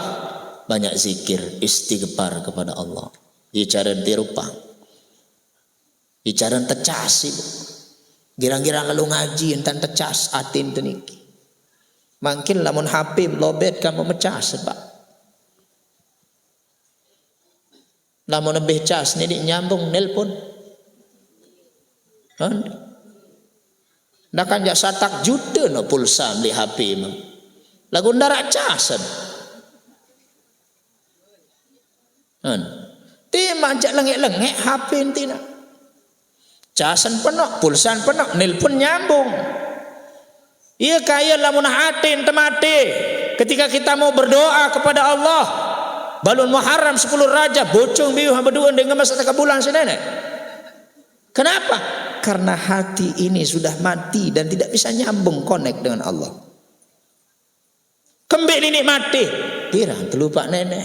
banyak zikir istighfar kepada Allah. Bicara dirupang bicara tecas ibu. Girang-girang lalu ngaji entan tecas atin teniki. Mungkin lamun HP lobet kamu mecas sebab. Lamun lebih cas ni nyambung nelpon. Ndak kan jak satak juta no pulsa beli HP mah. Lagu ndarak casan. Timah jak lengek-lengek HP entina. Casan penuh, pulsan penuh, nelpon nyambung. Iya kaya lamun hatin temate. ketika kita mau berdoa kepada Allah, balun Muharram 10 Rajab, bocong biu berdua dengan masa bulan senenek. Kenapa? Karena hati ini sudah mati dan tidak bisa nyambung connect dengan Allah. Kembali nenek mati, pirang terlupa nenek.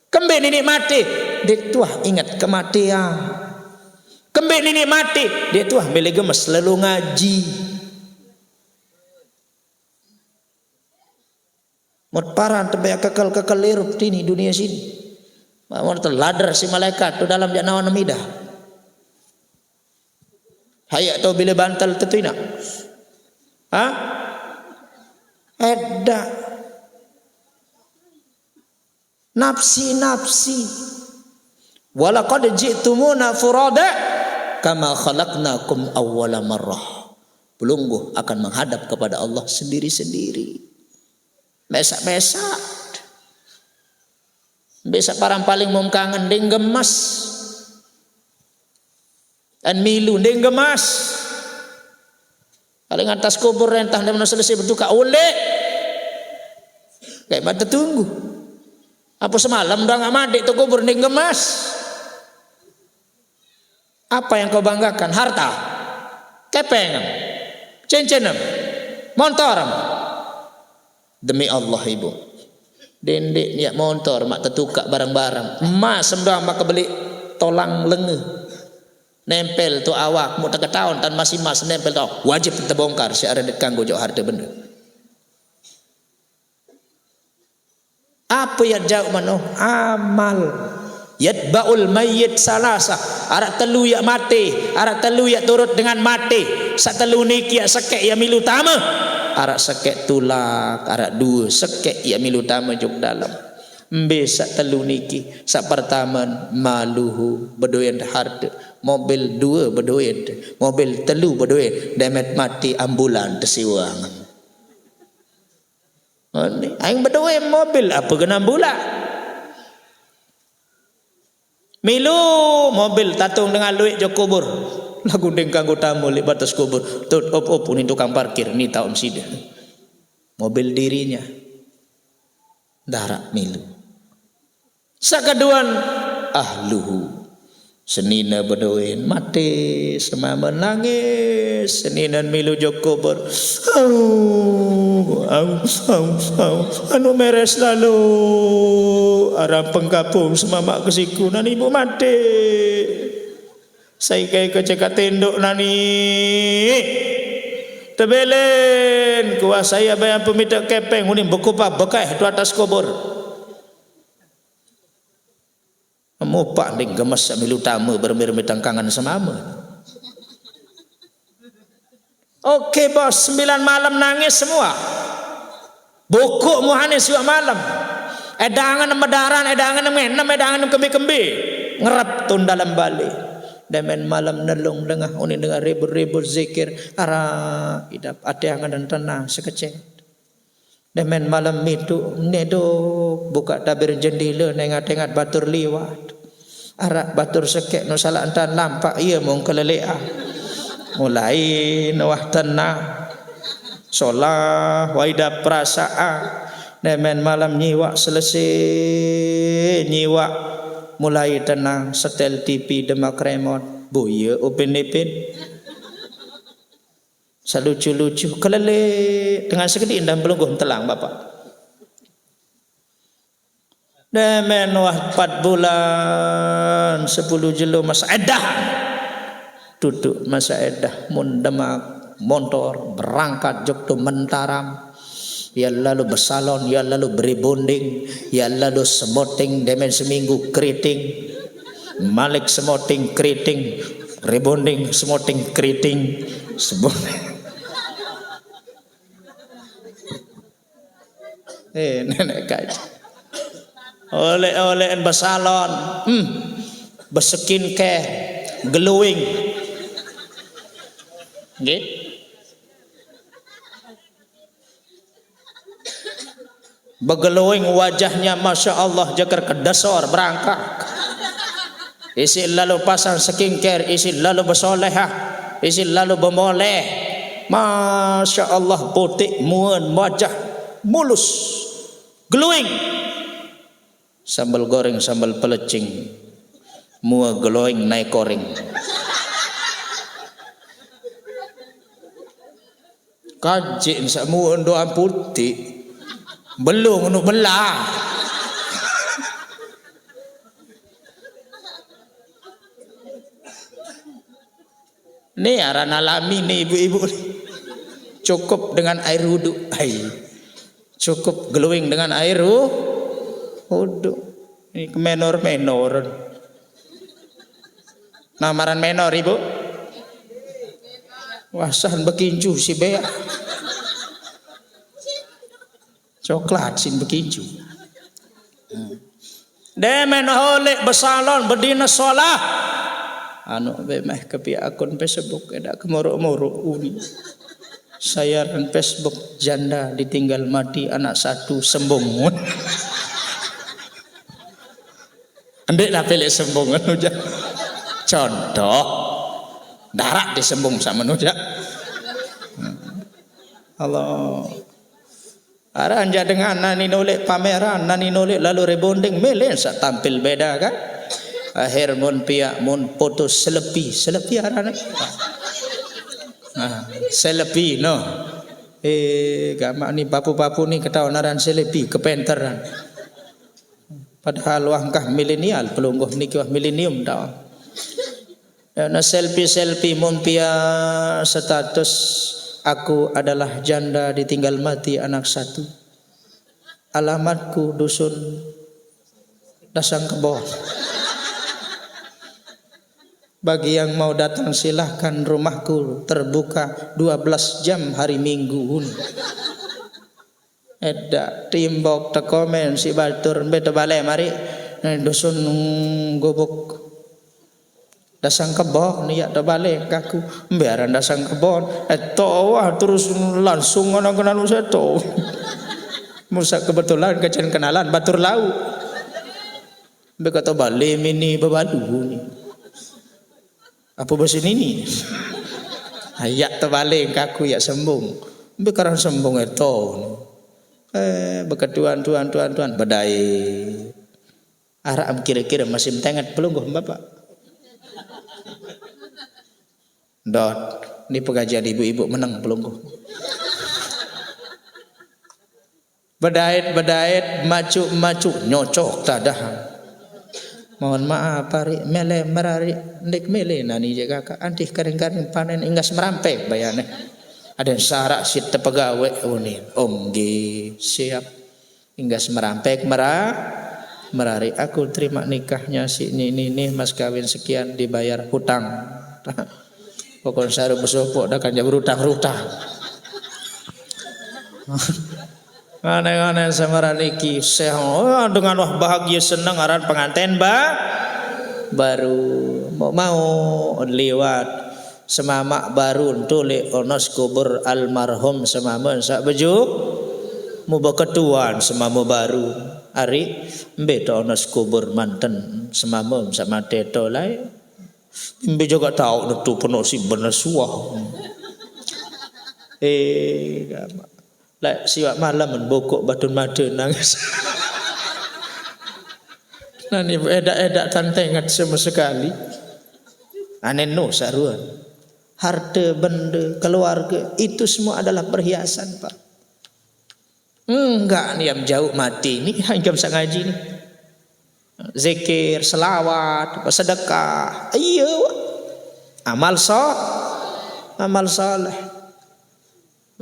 Kembali nenek mati, dia tuah ingat kematian. Kembali nenek mati, dia tuah beli gemes selalu ngaji. Mut paran tebaya kekal lirup tini dunia sini. Mau teladar si malaikat tu dalam janawan namidah. Hayak tau bila bantal tetuina. Ha? Edda. Nafsi. Walaqad ji'tumuna furada kama khalaqnakum awwala marrah. Pelungguh akan menghadap kepada Allah sendiri-sendiri. Besak-besak. Besak parang paling mumkangan ding gemas. Dan milu ding gemas. Paling atas kubur rentah dan selesai berduka oleh. Kayak mata tunggu. Apa semalam dah nggak mati tu kubur ding gemas. Apa yang kau banggakan? Harta, kepeng, cincin, motor. Demi Allah ibu, dendek niat motor mak tertukar barang-barang. Emas semua mak beli tolang lenge, nempel tu awak, mau tak tahun tan masih mas nempel tu wajib terbongkar. Si ada kanggo jauh harta benda. Apa yang jauh mano? Amal. Yatba'ul mayyit salasa. Arak telu yak mati, arak telu yak turut dengan mati. Sak telu niki yak sekek ya milu tama. Arak sekek tulak, arak dua sekek ya milu tama jok dalam. Mbe sak telu niki, sak pertama maluhu berdoyan harta. Mobil dua berdoyan, mobil telu berdoyan. Demet mati ambulan tersiwang. Aing berdoyan mobil apa kena ambulan? Milu mobil tatung dengan luit jok kubur. Lagu dengkang tamu li batas kubur. Tut op ni tukang parkir ni tahu sida. Mobil dirinya. Darak milu. Sakaduan ahluhu. Senina berdoain mati semama nangis. Seninan milu jok kubur. Anu meres lalu arah pengkapung semama kesiku nan ibu mati. Saya kayak kecekat tenduk nani. Tebelen kuasa saya bayang pemita kepeng uning bekupa bekai tu atas kubur. Mupak ding gemes sambil utama bermir-mir tangkangan semama. Okey bos, 9 malam nangis semua. Bokok muhanis juga malam. Edangan medaran, edangan menam, edangan kembi-kembi. Ngerap tun dalam balik. Demen malam nelung dengar unin dengar ribu-ribu zikir ara idap ateangan dan tenang sekecil. Demen malam itu nedok buka tabir jendela nengat-nengat batur liwat. Arak batur sekek no salah antan lampak ia mung keleleah. Mulai nawah tenang. Solah waida perasaan. Demen malam nyiwak selesai nyiwak mulai tenang setel TV demak remote buaya upin ipin selucu-lucu kelele dengan sekedip dan belungguh telang bapak. Demen wah 4 bulan 10 jelo masa edah duduk masa edah mun demak motor berangkat jok tu mentaram. Ya lalu bersalon, ya lalu beri bonding, ya lalu semoting demen seminggu keriting, malik semoting keriting, rebonding semoting keriting, nenek kaji. Oleh bersalon, berskin care, glowing, gitu. Begelowing wajahnya Masya Allah jakar kedasor berangkat. Isi lalu pasang skincare, isi lalu bersolehah, isi lalu bermoleh. Masya Allah putih muan wajah mulus, glowing. Sambal goreng, sambal pelecing, mua glowing naik koreng. Kajik semua doa putih, belum untuk belah. Ni aran alami ni ibu-ibu. Cukup dengan air wudhu. Cukup glowing dengan air wudhu. Ini menor. Namaran menor ibu. Wasan bekinju si bea. Coklat sin bekinju. Demen holek besalon berdina solah. Anu bemeh kepi akun Facebook ada kemuruk-muruk uni. Sayaran Facebook janda ditinggal mati anak satu sembung. Andek lah pilih sembung aja. Contoh darak disembung sama nuja. Allah. Ara anja dengan nani nolek pameran, nani nolek lalu rebonding melen sak tampil beda kan. Akhir mun pihak mun foto selfie arane. Selfie no. Gamak ni papu-papu ni ketahuan aran selfie kepenteran. Padahal wangkah milenial pelungguh niki wah milenium tau. Na selfie mun pihak status aku adalah janda ditinggal mati anak satu. Alamatku dusun Dasang Kebon. Bagi yang mau datang silahkan, rumahku terbuka 12 jam hari Minggu. Eda timbok te komen si batur beta bale mari dusun gobok Dasang Kebon ni ya te bale kaku mbearan Dasang Kebon wah terus langsung ana kenal seto. Musa kebetulan kacan kenalan batur lau. Be kata bale mini bebalu ni. Apa bahasa ini? Ayak terbalik kaku ya sembung. Bekarang sembung itu. Beketuan tuan badai. Arab kira-kira masih mentengat pelungguh bapak. Dot, ini pengajian ibu-ibu menang pelungguh. Badait macu nyocok tadahan. Mohon maaf pari mele merari ndek mele nani je kakak antih karing-karing panen inggas merampek bayane ada sarak sit pegawai unin omgi siap inggas merampek merari aku terima nikahnya si ini mas kawin sekian dibayar hutang pokok saru besopok dah kan berutang-rutang. Aneh-aneh samaran iki dengan wah bahagia senang aran pengantin baru mau lewat semamak baru tulik onos kubur almarhum semamun sak bejuk mu beketuan semamu baru ari beto onos kubur manten semamun sak mate to lai mbe juga tahu netu penuh si bener suah lah siwak malam membokok batun mata nangis. Nani edak-edak tantengat sama sekali. Aneh no saruan. Harta benda keluarga itu semua adalah perhiasan pak. Enggak ni yang jauh mati ni hingga bisa ngaji ni. Zikir, selawat, sedekah. Iya. Amal saleh.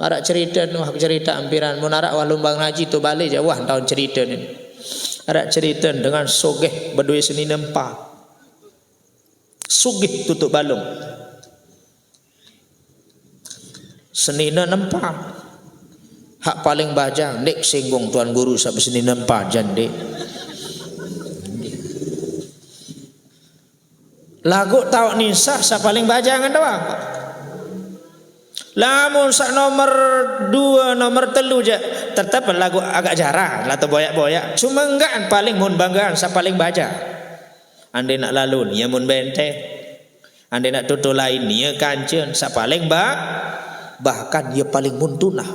Arak cerita nu hak cerita ampiran mun arak walumbang haji tu balik je wah tahun cerita ni. Arak cerita dengan sogeh bedui seni nempa. Sugih tutup balung. Seni nempa. Hak paling bajang dek singgung tuan guru sampai seni nempa jande. Lagu tau nisa sa paling bajangan doang. Lamun sak nomor 2 nomor 3 je tetap lagu agak jarang lah boyak-boyak cuma enggak paling mun banggaan sa paling baja ande nak lalun ya mun bente ande nak tutu lain ya kanceun sa paling bahkan dia paling mun tunah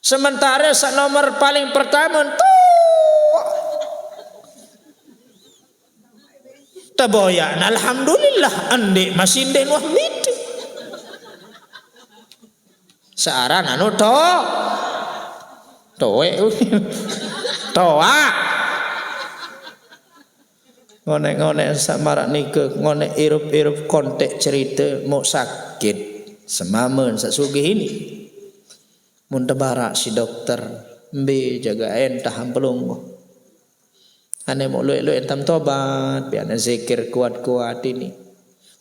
Sementara sak nomor paling pertama tu taboyan alhamdulillah ande masih den wah mit. Searan anu toe toa ngone samarak nike ngone irup kontek cerita mau sakit semamen sasugih ini mun tebarak si dokter mbe jaga entah hampelung ane mau lu entam tobat biar zikir kuat ini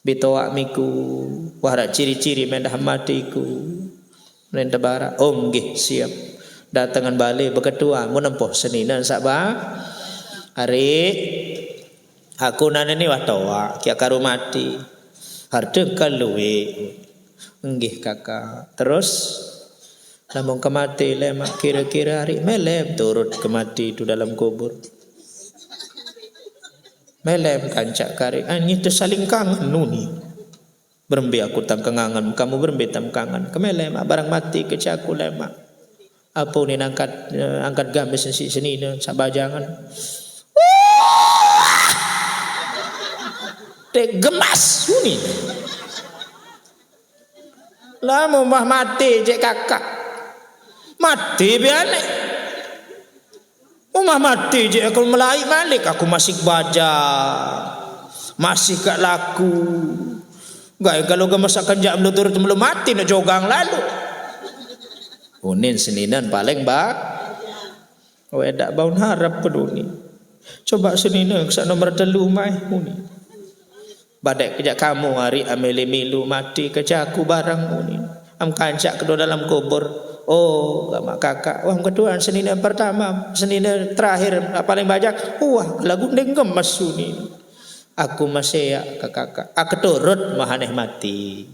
bitoak miku wahara ciri-ciri mendah matiku nen tebarak nggih siap datangan balik beketua mun nempoh seninan sabah hari aku nane ni watoa kia karu mati harde kaluwe nggih kakak terus lamun kemati lemak kira-kira hari melem turut kemati itu dalam kubur melem kancak kari anyi tu saling kangen nuni berembe aku tam kangen kamu berembe tam kangen kemelem barang mati kecaku lemak apa ni angkat gamis sini sabajangan te gemas nuni lama mah mati je kakak mati biane umah mati je aku melai balik aku masih baja masih gak laku gak kalau gemasakan jam belum mati nak jogang lalu unin seninan paling bak wedak baun harap peduni coba seninan sak nomor 3 mai uni badai kejak kamu hari ameli milu mati kejak aku barang uni am kancak kedua dalam kubur oh mak kakak wah kedua seninan pertama seninan terakhir paling banyak wah lagu gemas uni aku masih ya kakak aku turut mahaneh mati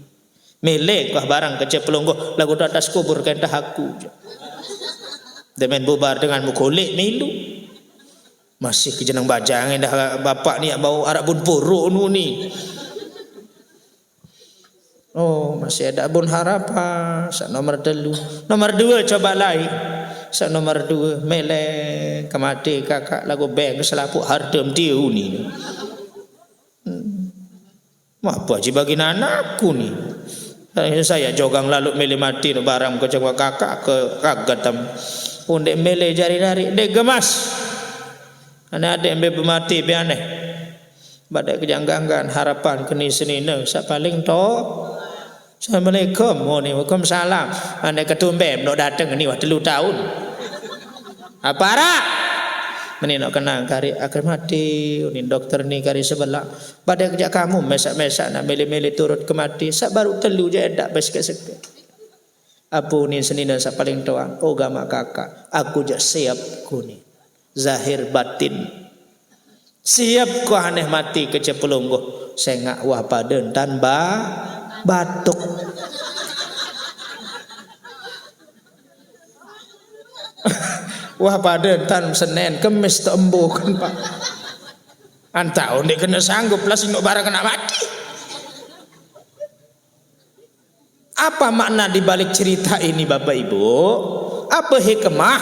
milik wah barang kecil pelungguh lagu di atas kubur kentah aku demen bubar dengan mukulik milu masih kejenang bajang dah bapak ni bau arak bun puru ni oh masih ada bun harapan sak nomor 3 nomor 2 coba lagi sak nomor 2 melek kemati kakak lagu beng selapuk hardem tiu ni apa aja bagi anakku ni saya jogang lalu mele mati no barang ke jawa kakak ke kagatam pundek mele jari dari dek gemas ana adek mbe mati be aneh badai kejanggangan harapan keni senina sak paling to Assalamualaikum Waalaikumsalam ane ketumbe nok datang ni wah 3 tahun apa ara meni nak kenang kari akhir mati ni dokter ni kari sebelah badai kerja kamu mesak-mesak nak mele-mele turut ke mati sak baru telu je dak besek-sek apa ni senina sak paling toang oh gama kakak aku je siap ku ni zahir batin siap ku aneh mati kecepelungguh sengak wah paden tan batuk wah paden tan Senin Kemis tak embuh kan pak antau ndek kena sanggup lah sing barang kena mati apa makna di balik cerita ini Bapak Ibu apa hikmah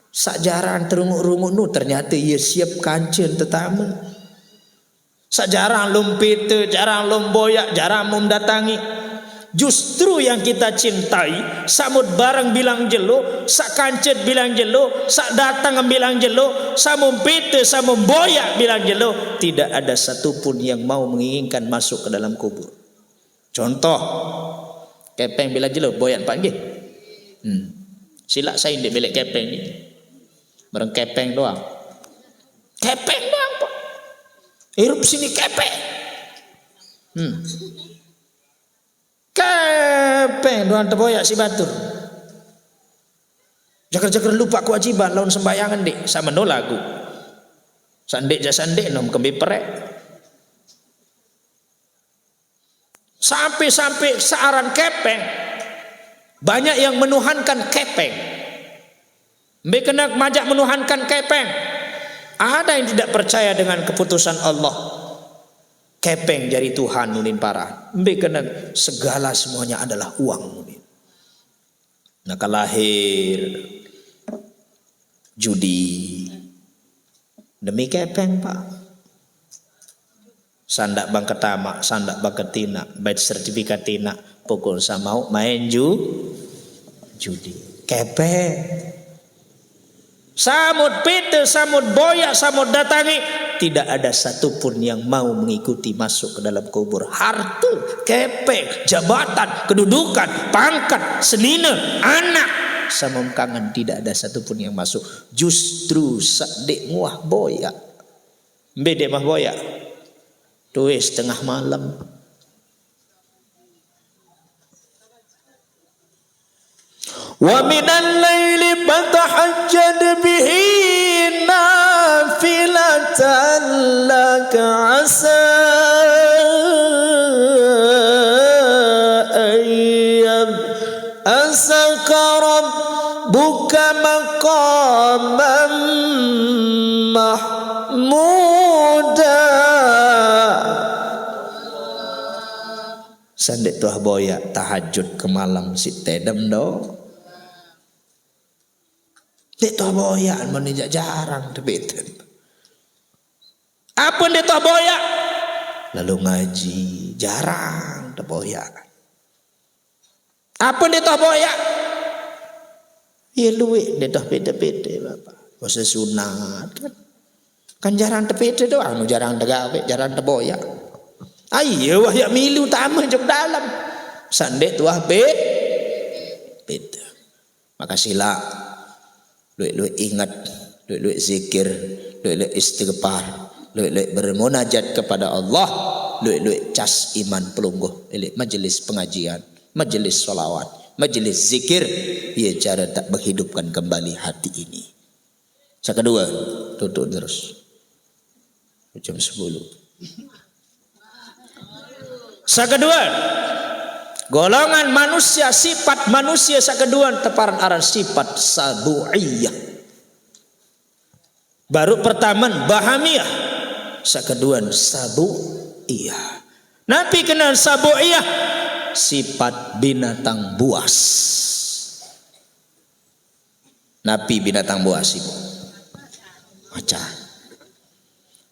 sak jarang terunguk-runguk nu ternyata ia siap kancen tetamu sak jarang lumpit jarang lomboyak jarang mendatangi justru yang kita cintai samud barang bilang jelo sak kancet bilang jelo sak datang bilang jelo sak mumpit sak memboyak bilang jelo tidak ada satupun yang mau menginginkan masuk ke dalam kubur contoh kepeng bilang jelo boyak pak nggih silak saya ndek milik kepeng ni bareng kepeng doang pak hirup sini kepeng kepeng doang terboyak si batur jagar-jagar lupa kewajiban lawan sembayangan dek sama no lagu sandek jasandek nom kembi perek sampai searan kepeng banyak yang menuhankan kepeng mereka nak majak menuhankan kepeng ada yang tidak percaya dengan keputusan Allah kepeng jari Tuhan nunin parah mereka nak segala semuanya adalah uang nunin Nak lahir judi demi kepeng Pak. Sandak bang ketama, sandak bang ketina, bait sertifikat tina, pukul samau main judi. Kepeng. Samud pete, samud boyak, samud datangi, tidak ada satupun yang mau mengikuti masuk ke dalam kubur. Harta, kepeng, jabatan, kedudukan, pangkat, senina, anak, samum kangen, tidak ada satupun yang masuk. Justru dek muah boyak, bedek mah boyak, tuis tengah malam. Wa minal laili fatahajjad bihi nafilatan laka asa ayyab asaka rabbuka maqaman mahmuda. Sandek tuah boya tahajud ke malam si tedem do. Dek tuah boya menijak jarang tebeten. Apa dek tuah boya? Lalu ngaji jarang dek boya. Apa dek tuah boya? Ya luwe dek tuah beda-beda bapak. Masa sunat kan jarang tepete doang, jarang tegawe, jarang teboya. Ayo wah ya milu utama jok dalam. Sandek tuah beda. Makasihlah. Luik ingat, luik zikir, luik istighfar, luik bermunajat kepada Allah, luik cas iman pelungguh, luik majelis pengajian, majelis solawat, majelis zikir, ia cara tak menghidupkan kembali hati ini. Yang kedua, tutup terus. Jam 10. Yang kedua, golongan manusia, sifat manusia sakeduan teparan aran sifat sabu'iyah. Baru pertama bahamiyah, sakeduan sabu'iyah. Nabi kenal sabu'iyah, sifat binatang buas. Nabi binatang buas ibu. Macan.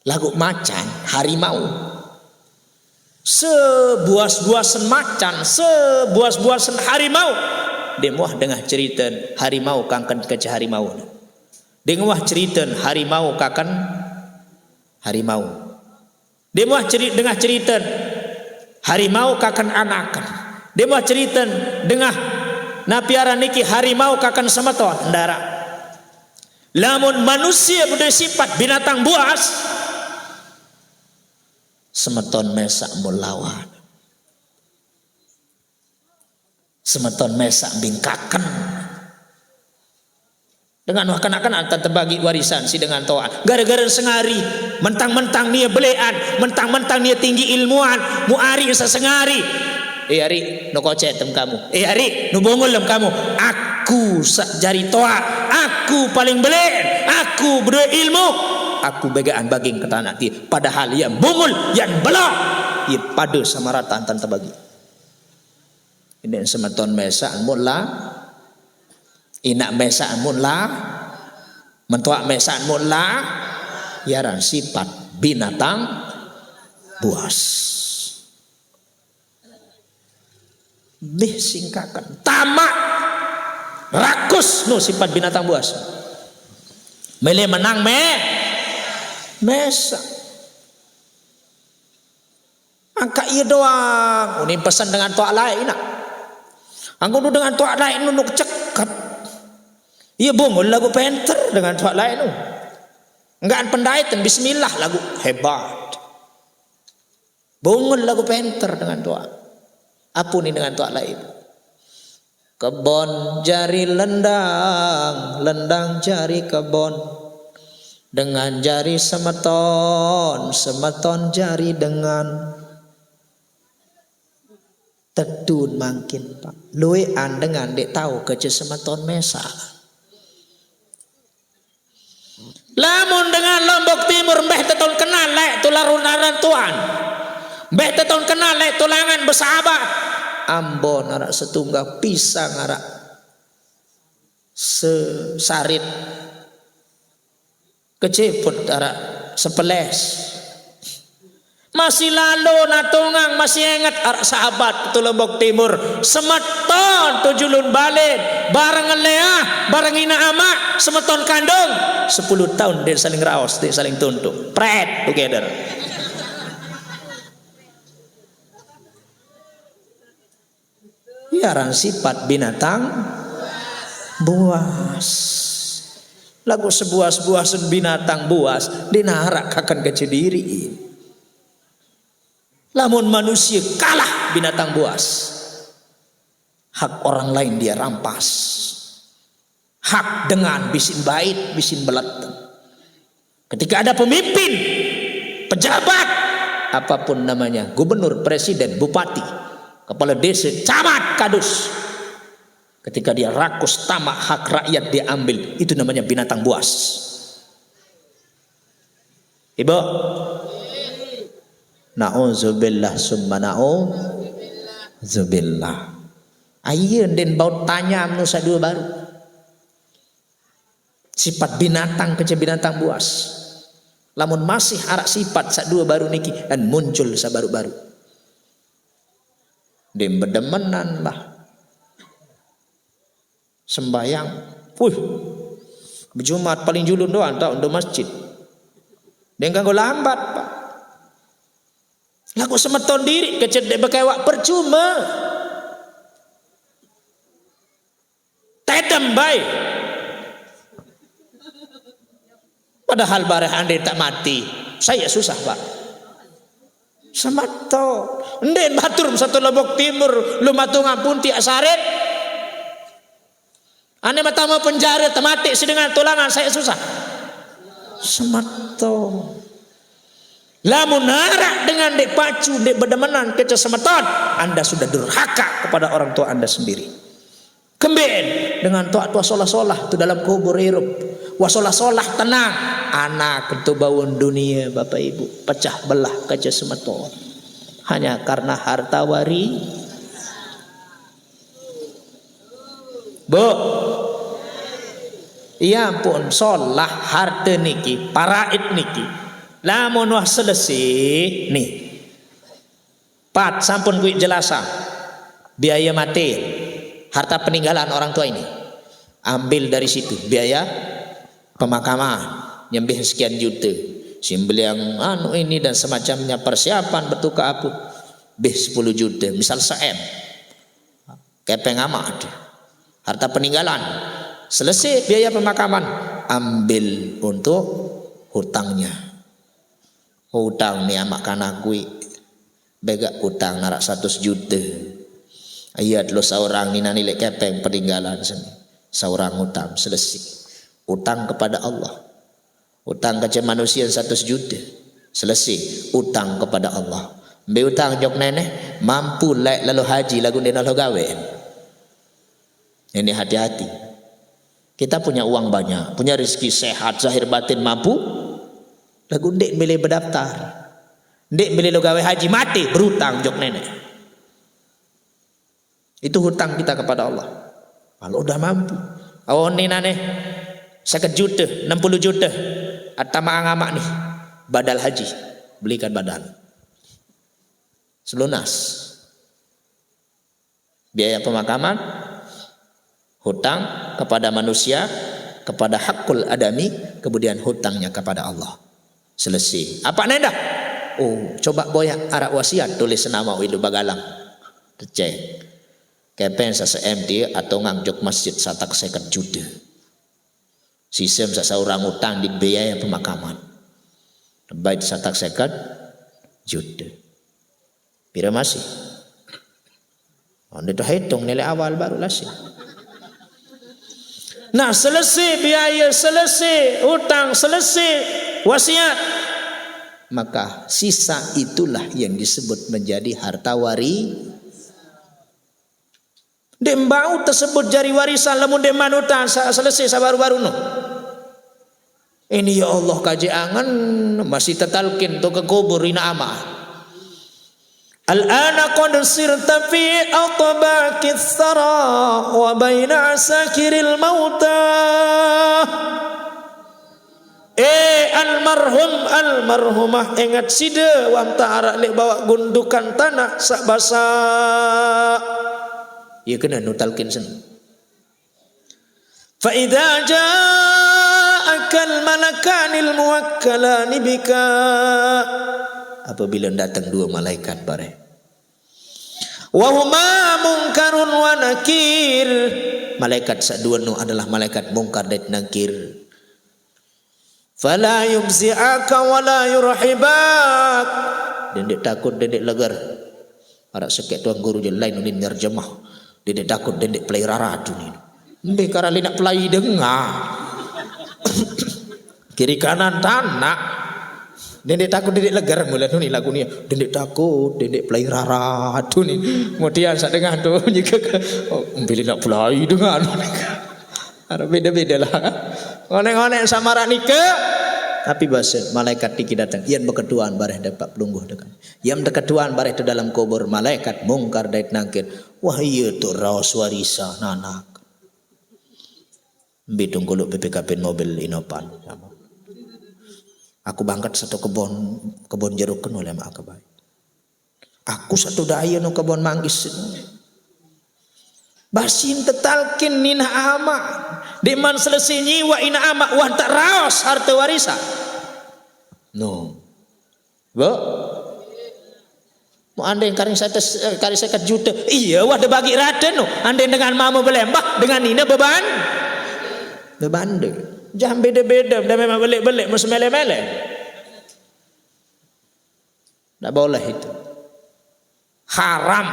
Lagu macan, harimau. Sebuas-buasan macan, sebuas-buasan harimau. Demuah dengah cerita harimau kangkan kecah harimau. Demuah cerita harimau kakan harimau. Demuah dengah cerita harimau kakan anakan. Demuah cerita dengah napiara niki harimau kakan semeton ndara. Lamun manusia budaya sifat binatang buas, semeton mesak mulawan, semeton mesak bingkakan. Dengan wakanak-kanak antar terbagi warisan si dengan toa. Gara-gara sengari, mentang-mentang dia belean, mentang-mentang dia tinggi ilmuwan, muari asa sengari. Ari, no kocet tem kamu. Ari, no bongol tem kamu. Aku sak jari toa, aku paling belean, aku berdua ilmu. Aku begaan baging ke tanah ti. Padahal yang bungul, yang belok, ia padu sama rata antan terbagi. Ini semeton mesaan mula, inak mesaan mula, mentuak mesaan mula, yaran sifat binatang buas. Bih singkakan tamak rakus no sifat binatang buas. Mele menang mesa. Angka iya doang. Ini pesan dengan tuak lain nak. Angku nu dengan tuak lain nu cekap. Iya bungul lagu penter dengan tuak lain nu. Enggaan pendaitan bismillah lagu hebat. Bungul lagu penter dengan tuak. Apa ni dengan tuak lain? Kebon jari lendang, lendang jari kebon. Dengan jari semeton, semeton jari dengan tedun mangkin pak. Luean dengan dek tahu kece semeton mesa. Lamun dengan Lombok Timur mbeh teton kenal lek tularunaran tuan. Mbeh teton kenal lek tulangan bersahabat. Ambon arak setunggal pisang arak sesarit keceput arak sepeles. Masih lalu natungang masih ingat arak sahabat tu Lombok Timur semeton tu julun balik bareng leah bareng ina amak semeton kandung 10 tahun dia saling raos dia saling tuntuk pret together. Yaran sifat binatang buas. Lagu sebuas-buas binatang buas dinarak akan kecediri. Lamun manusia kalah binatang buas. Hak orang lain dia rampas. Hak dengan bisin bait, bisin belat. Ketika ada pemimpin, pejabat, apapun namanya, gubernur, presiden, bupati, kepala desa, camat, kadus, ketika dia rakus tamak hak rakyat dia ambil, itu namanya binatang buas. Ibu, na'udzubillah summa na'udzubillah. Ayeun den baut tanya nusa dua baru. Sifat binatang kece binatang buas. Lamun masih arak sifat sak dua baru niki dan muncul sabaru-baru. Den bedemenan lah. Sembayang, Jumat paling julun doang tak untuk masjid. Den kanggo lambat, Pak. Lagu semeton diri kecedek bekewak percuma. Tedem baik. Padahal bareh andai tak mati, saya susah, Pak. Semeton. Nden batur satu Lombok Timur lu matung ampun ti asaret. Ane matama penjara temati sedengan tulangan saya susah. Semeton. Lamun narak dengan dek pacu, dek bedemenan kece semeton, Anda sudah durhaka kepada orang tua Anda sendiri. Kembali dengan tua-tua solah-solah tu dalam kubur hirup. Wasolah-solah tenang. Anak itu bawon dunia Bapak Ibu. Pecah belah kece semeton. Hanya karena harta wari. Bu. Iya pun solah harta niki, paraid niki. Lamun wah selesai nih. Pat sampun kuik jelasan. Biaya mati, harta peninggalan orang tua ini. Ambil dari situ biaya pemakaman nyembih sekian juta. Simbeliang anu ini dan semacamnya persiapan bertukar apa. Beh 10 juta, misal se-M. Kepeng amat. Harta peninggalan. Selesai biaya pemakaman, ambil untuk hutangnya. Hutang ni amak kanak kui begak hutang narak 100 juta. Ayat lo seorang ni nani lek kepeng peninggalan sini. Seorang hutang selesai. Hutang kepada Allah. Hutang ke manusia 100 juta. Selesai. Hutang kepada Allah. Be hutang jok nenek mampu lek lalu haji lagu dena lo gawe. Ini hati-hati. Kita punya uang banyak, punya rezeki sehat, zahir batin mampu. Lagu ndek milih berdaftar. Ndek milih lo gawe haji mati berhutang jok nenek. Itu hutang kita kepada Allah. Kalau udah mampu. Awon ni nane 50 juta, 60 juta. Atama ngamak nih badal haji. Belikan badal. Selunas. Biaya pemakaman, hutang kepada manusia, kepada hakul adami, kemudian hutangnya kepada Allah. Selesai. Apa nenda? Oh, coba boyak arak wasiat tulis nama widu bagalang. Cek. Kepen sasa MD atau ngangjok masjid satak 50 juta. Sistem sasa orang hutang di biaya pemakaman. Baik satak 50 juta. Pira masih? Anda tu hitung nilai awal barulah sih. Nah selesai biaya, selesai hutang, selesai wasiat, maka sisa itulah yang disebut menjadi harta wari. Dembau tersebut jari warisan lamun deman hutang selesai sabaru-baru no. Ini ya Allah kaji angan masih tetalkin to ke kubur ina amah. Al-ana qad sirta fi atbaqis thara wa baina asakiril mauta. Almarhumah ingat sida wam ta'arak lek bawa gundukan tanah sak basa. Ya kena nutalkin sen. Fa idza ja'aka al-malakanil muwakkalani bika, apabila datang dua malaikat bare, wa huma munkarun wa nakir, malaikat sadua nu adalah malaikat mungkar dan nakir. Fala yubzi'aka wa la yurhibak, dendek takut dendek legar. Arak sekek tuan guru je lain ni nerjemah. Dendek takut dendek pelai raratu ni. Mbe karali nak pelai dengar. Kiri kanan tanah. Dendek takut dendek legar mula tu ni lagu ni. Dendek takut dendek pelai raratu ni. Kemudian sak dengar tu juga mbe nak pelai dengar. Ada beda-beda lah. Ngonek-ngonek samarak nikah. Tapi bahasa malaikat tiki datang. Yang berketuaan bareh dapat pelungguh dekat. Yang berketuaan bareh itu dalam kubur malaikat mungkar dait nangkir. Wah iya tu raus warisa nanak. Bitung kuluk PPKP mobil Inopan. Aku bangkat satu kebun jeruk kan oleh mak kebaik. Aku satu daya no kebun manggis. Basin tetalkin nina ama. Deman selesai nyiwa ina ama wah tak raos harta warisan. No. Bo. Mau andai kari sekat juta. Iya wah de bagi raden no. Andai dengan mama belembah dengan nina beban. Beban deh. Jangan beda-beda. Dah memang belik-belik mesti mele-mele. Tak boleh itu. Haram.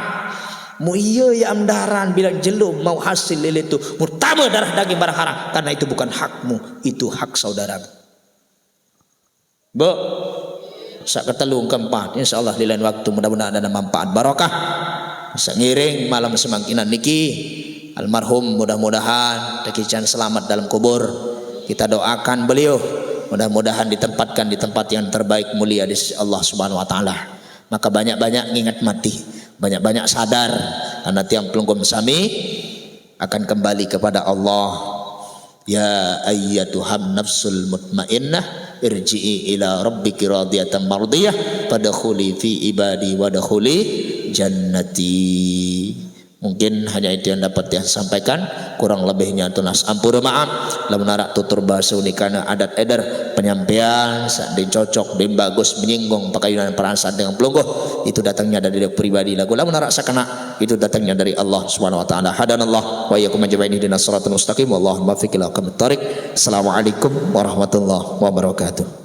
Mu iya ya amdaran bila jelum mau hasil lele itu mutama darah daging barang haram, karena itu bukan hakmu, itu hak saudaramu. Bo, sak ketelung keempat, insyaallah di lain waktu mudah-mudahan ada manfaat barokah. Sengiring malam semangkinan niki almarhum mudah-mudahan tekican selamat dalam kubur. Kita doakan beliau mudah-mudahan ditempatkan di tempat yang terbaik mulia di sisi Allah Subhanahu wa taala. Maka banyak-banyak ingat mati. Banyak-banyak sadar karena tiang pelungkum sami akan kembali kepada Allah. Ya ayyatuhan nafsul mutmainnah irji'i ila rabbiki radiyatan mardiyah fadkhuli fi ibadi wadkhuli jannati. Mungkin hanya itu yang dapat saya sampaikan, kurang lebihnya tunas ampura maaf. Lamun arak tutur bahasa unikana adat edar penyampaian sak dicocok dan bagus menyinggung pakaian perasaan dengan pelungguh itu datangnya dari dia pribadi lagu. Lamun arak sakana itu datangnya dari Allah Subhanahu wa taala. Hadanallah wa iyyakum ajmain ihdinas siratal mustaqim wallahu muwaffiq ila aqwamit thoriq. Assalamualaikum warahmatullahi wabarakatuh.